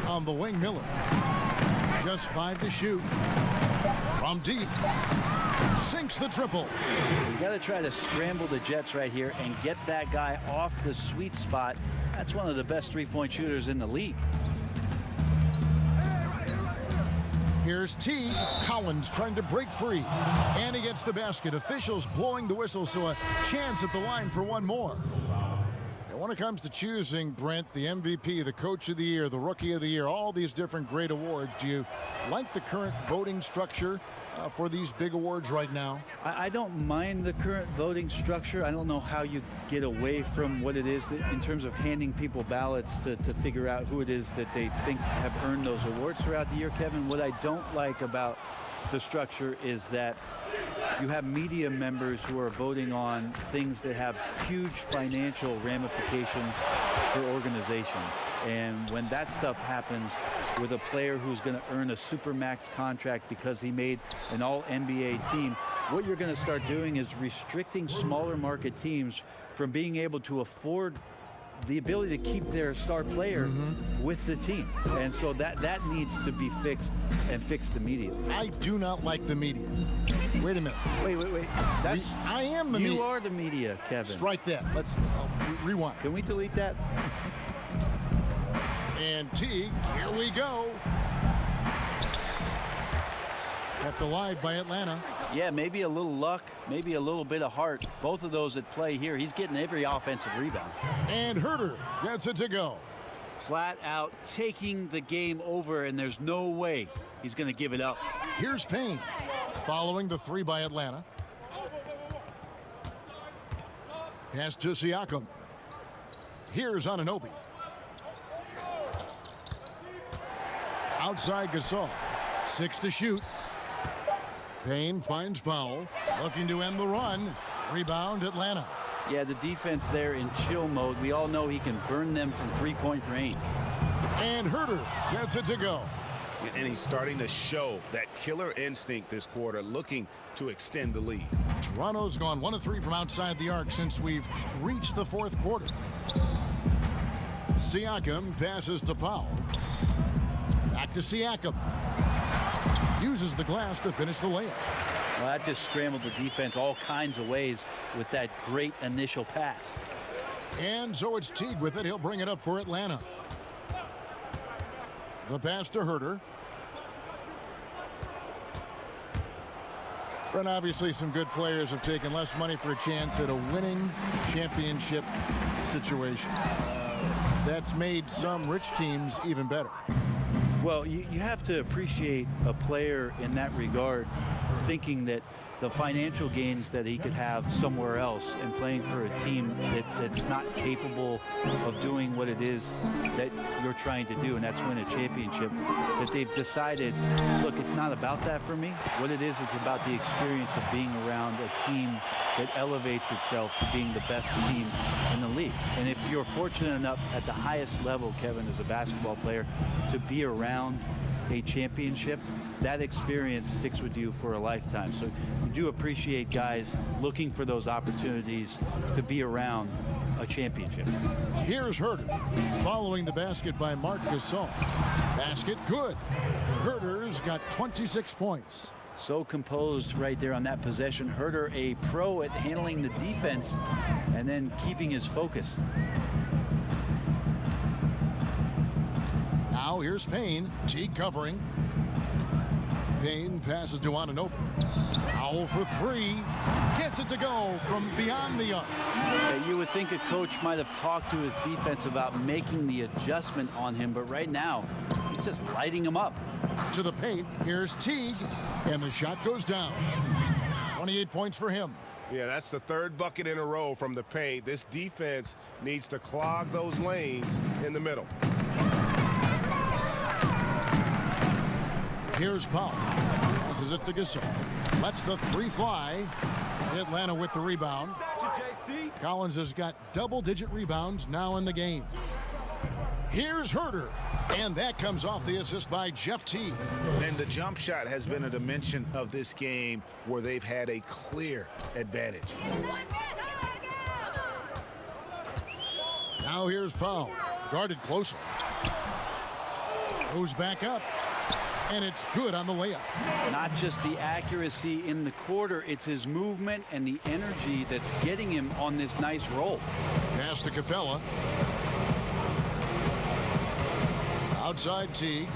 On the wing, Miller. Just 5 to shoot. From deep. Sinks the triple. You got to try to scramble the Jets right here and get that guy off the sweet spot. That's one of the best three-point shooters in the league. Here's T. Collins trying to break free. And he gets the basket. Officials blowing the whistle, so a chance at the line for one more. And when it comes to choosing, Brent, the MVP, the Coach of the Year, the Rookie of the Year, all these different great awards, do you like the current voting structure for these big awards right now? I don't mind the current voting structure. I don't know how you get away from what it is that, in terms of handing people ballots to figure out who it is that they think have earned those awards throughout the year, Kevin. What I don't like about the structure is that you have media members who are voting on things that have huge financial ramifications for organizations. And when that stuff happens with a player who's going to earn a supermax contract because he made an all-NBA team, what you're going to start doing is restricting smaller market teams from being able to afford the ability to keep their star player with the team. And so that needs to be fixed, and fixed immediately. I do not like the media. Wait a minute. Wait. I am the media. You are the media, Kevin. Strike that. Let's rewind. Can we delete that? And Teague, here we go. Kept alive by Atlanta. Yeah, maybe a little luck, maybe a little bit of heart. Both of those at play here. He's getting every offensive rebound. And Herter gets it to go. Flat out taking the game over, and there's no way he's going to give it up. Here's Payne, following the 3 by Atlanta. Pass to Siakam. Here's Anunoby. Outside Gasol. 6 to shoot. Payne finds Powell. Looking to end the run. Rebound Atlanta. Yeah, the defense there in chill mode. We all know he can burn them from three-point range. And Herter gets it to go. And he's starting to show that killer instinct this quarter, looking to extend the lead. Toronto's gone 1 of 3 from outside the arc since we've reached the fourth quarter. Siakam passes to Powell. Back to Siakam. Uses the glass to finish the layup. Well, that just scrambled the defense all kinds of ways with that great initial pass. And so it's Teague with it. He'll bring it up for Atlanta. The pass to Herter. And obviously some good players have taken less money for a chance at a winning championship situation. That's made some rich teams even better. Well, you have to appreciate a player in that regard, thinking that the financial gains that he could have somewhere else and playing for a team that's not capable of doing what it is that you're trying to do, and that's win a championship, that they've decided, look, it's not about that for me. What it is about the experience of being around a team that elevates itself to being the best team in the league. And if you're fortunate enough at the highest level, Kevin, as a basketball player, to be around a championship, that experience sticks with you for a lifetime. So you do appreciate guys looking for those opportunities to be around a championship. Here's Herter following the basket by Marc Gasol. Basket good. Herter's got 26 points. So composed right there on that possession. Herter, a pro at handling the defense and then keeping his focus. Now here's Payne. Teague covering. Payne passes to Anunoby. Powell for 3. Gets it to go from beyond the arc. You would think a coach might have talked to his defense about making the adjustment on him, but right now he's just lighting him up. To the paint. Here's Teague. And the shot goes down. 28 points for him. Yeah, that's the third bucket in a row from the paint. This defense needs to clog those lanes in the middle. Here's Powell. Passes it to Gasol. Lets the 3 fly. Atlanta with the rebound. Collins has got double-digit rebounds now in the game. Here's Herter. And that comes off the assist by Jeff Teague. And the jump shot has been a dimension of this game where they've had a clear advantage. Now here's Powell. Guarded closely. Goes back up. And it's good on the layup. Not just the accuracy in the quarter, it's his movement and the energy that's getting him on this nice roll. Pass to Capella. Outside Teague.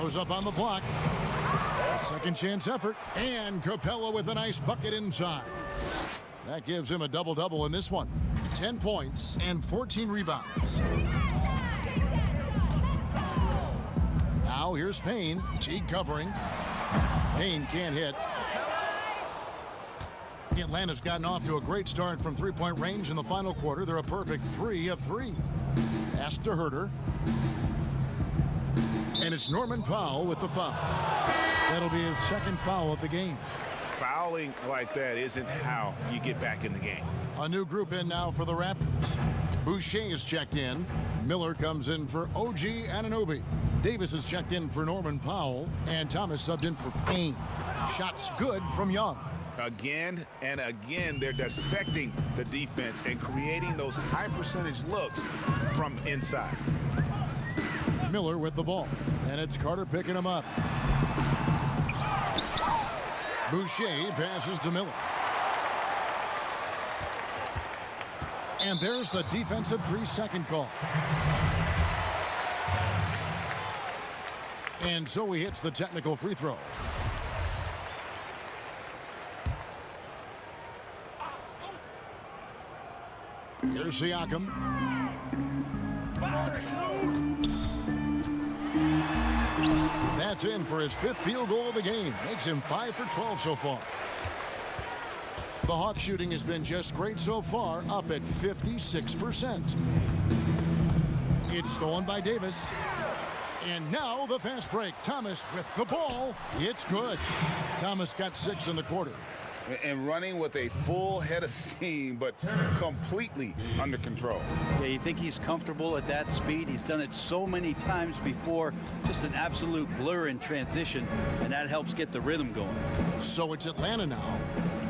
Goes up on the block. Second chance effort. And Capella with a nice bucket inside. That gives him a double-double in this one. 10 points and 14 rebounds. Now here's Payne. Teague covering. Payne can't hit. Atlanta's gotten off to a great start from three-point range in the final quarter. They're a perfect 3 of 3. Pass to Herter. And it's Norman Powell with the foul. That'll be his second foul of the game. Fouling like that isn't how you get back in the game. A new group in now for the Raptors. Boucher is checked in. Miller comes in for OG Anunoby. Davis is checked in for Norman Powell. And Thomas subbed in for Payne. Shots good from Young. Again and again, they're dissecting the defense and creating those high percentage looks from inside. Miller with the ball. And it's Carter picking him up. Boucher passes to Miller. And there's the defensive 3-second call. And so he hits the technical free throw. Here's Siakam. That's in for his 5th field goal of the game. Makes him 5 for 12 so far. The Hawks shooting has been just great so far, up at 56%. It's stolen by Davis. And now the fast break. Thomas with the ball. It's good. Thomas got 6 in the quarter. and running with a full head of steam, but completely under control. Yeah, you think he's comfortable at that speed? He's done it so many times before. Just an absolute blur in transition, and that helps get the rhythm going. So it's Atlanta now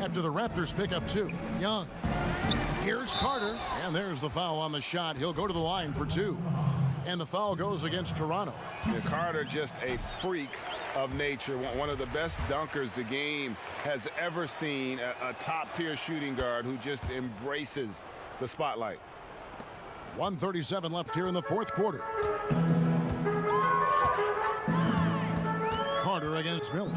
after the Raptors pick up 2. Young. Here's Carter, and there's the foul on the shot. He'll go to the line for 2. And the foul goes against Toronto. Yeah, Carter, just a freak of nature, one of the best dunkers the game has ever seen, a top-tier shooting guard who just embraces the spotlight. 1:37 left here in the fourth quarter. Carter against Miller.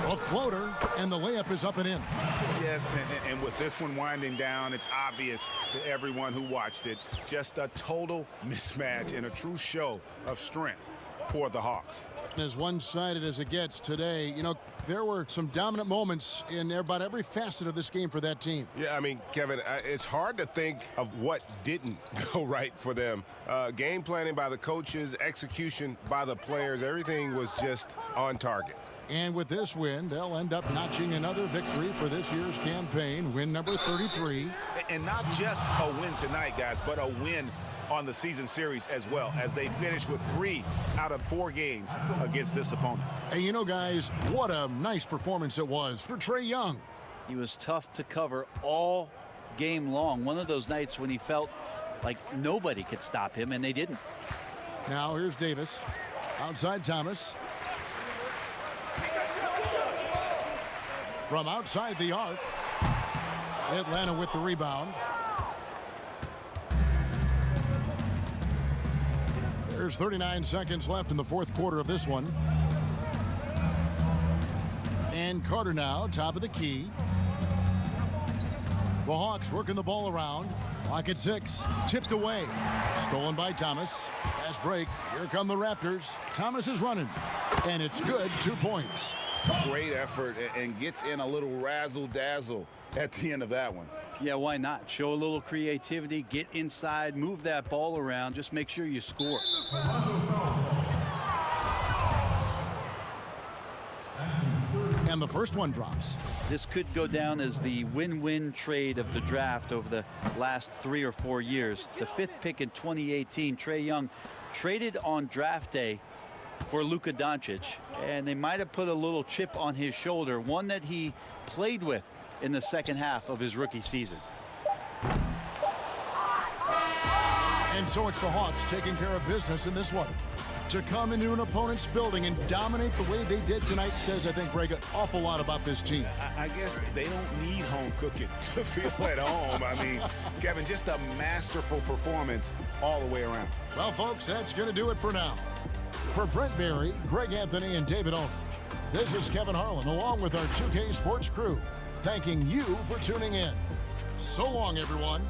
A floater, and the layup is up and in. Yes, and with this one winding down, it's obvious to everyone who watched it, just a total mismatch and a true show of strength for the Hawks. As one-sided as it gets today, you know, there were some dominant moments in about every facet of this game for that team. Yeah, I mean, Kevin, it's hard to think of what didn't go right for them. Game planning by the coaches, execution by the players, everything was just on target. And with this win, they'll end up notching another victory for this year's campaign, win number 33. And not just a win tonight, guys, but a win on the season series as well, as they finish with 3 out of 4 games against this opponent. And you know, guys, what a nice performance it was for Trae Young. He was tough to cover all game long. One of those nights when he felt like nobody could stop him, and they didn't. Now here's Davis. Outside Thomas. From outside the arc. Atlanta with the rebound. There's 39 seconds left in the fourth quarter of this one. And Carter now, top of the key. The Hawks working the ball around. Clock at 6. Tipped away. Stolen by Thomas. Fast break. Here come the Raptors. Thomas is running. And it's good. 2 points. Great effort and gets in a little razzle-dazzle at the end of that one. Yeah, why not? Show a little creativity, get inside, move that ball around, just make sure you score. And the first one drops. This could go down as the win-win trade of the draft over the last 3 or 4 years. The 5th pick in 2018, Trae Young traded on draft day for Luka Doncic, and they might have put a little chip on his shoulder, one that he played with in the second half of his rookie season. And so it's the Hawks taking care of business in this one. To come into an opponent's building and dominate the way they did tonight says, I think, Greg, an awful lot about this team. I guess they don't need home cooking to feel at home. I mean, Kevin, just a masterful performance all the way around. Well, folks, that's going to do it for now. For Brent Berry, Greg Anthony, and David Olnich, this is Kevin Harlan, along with our 2K Sports crew, thanking you for tuning in. So long, everyone.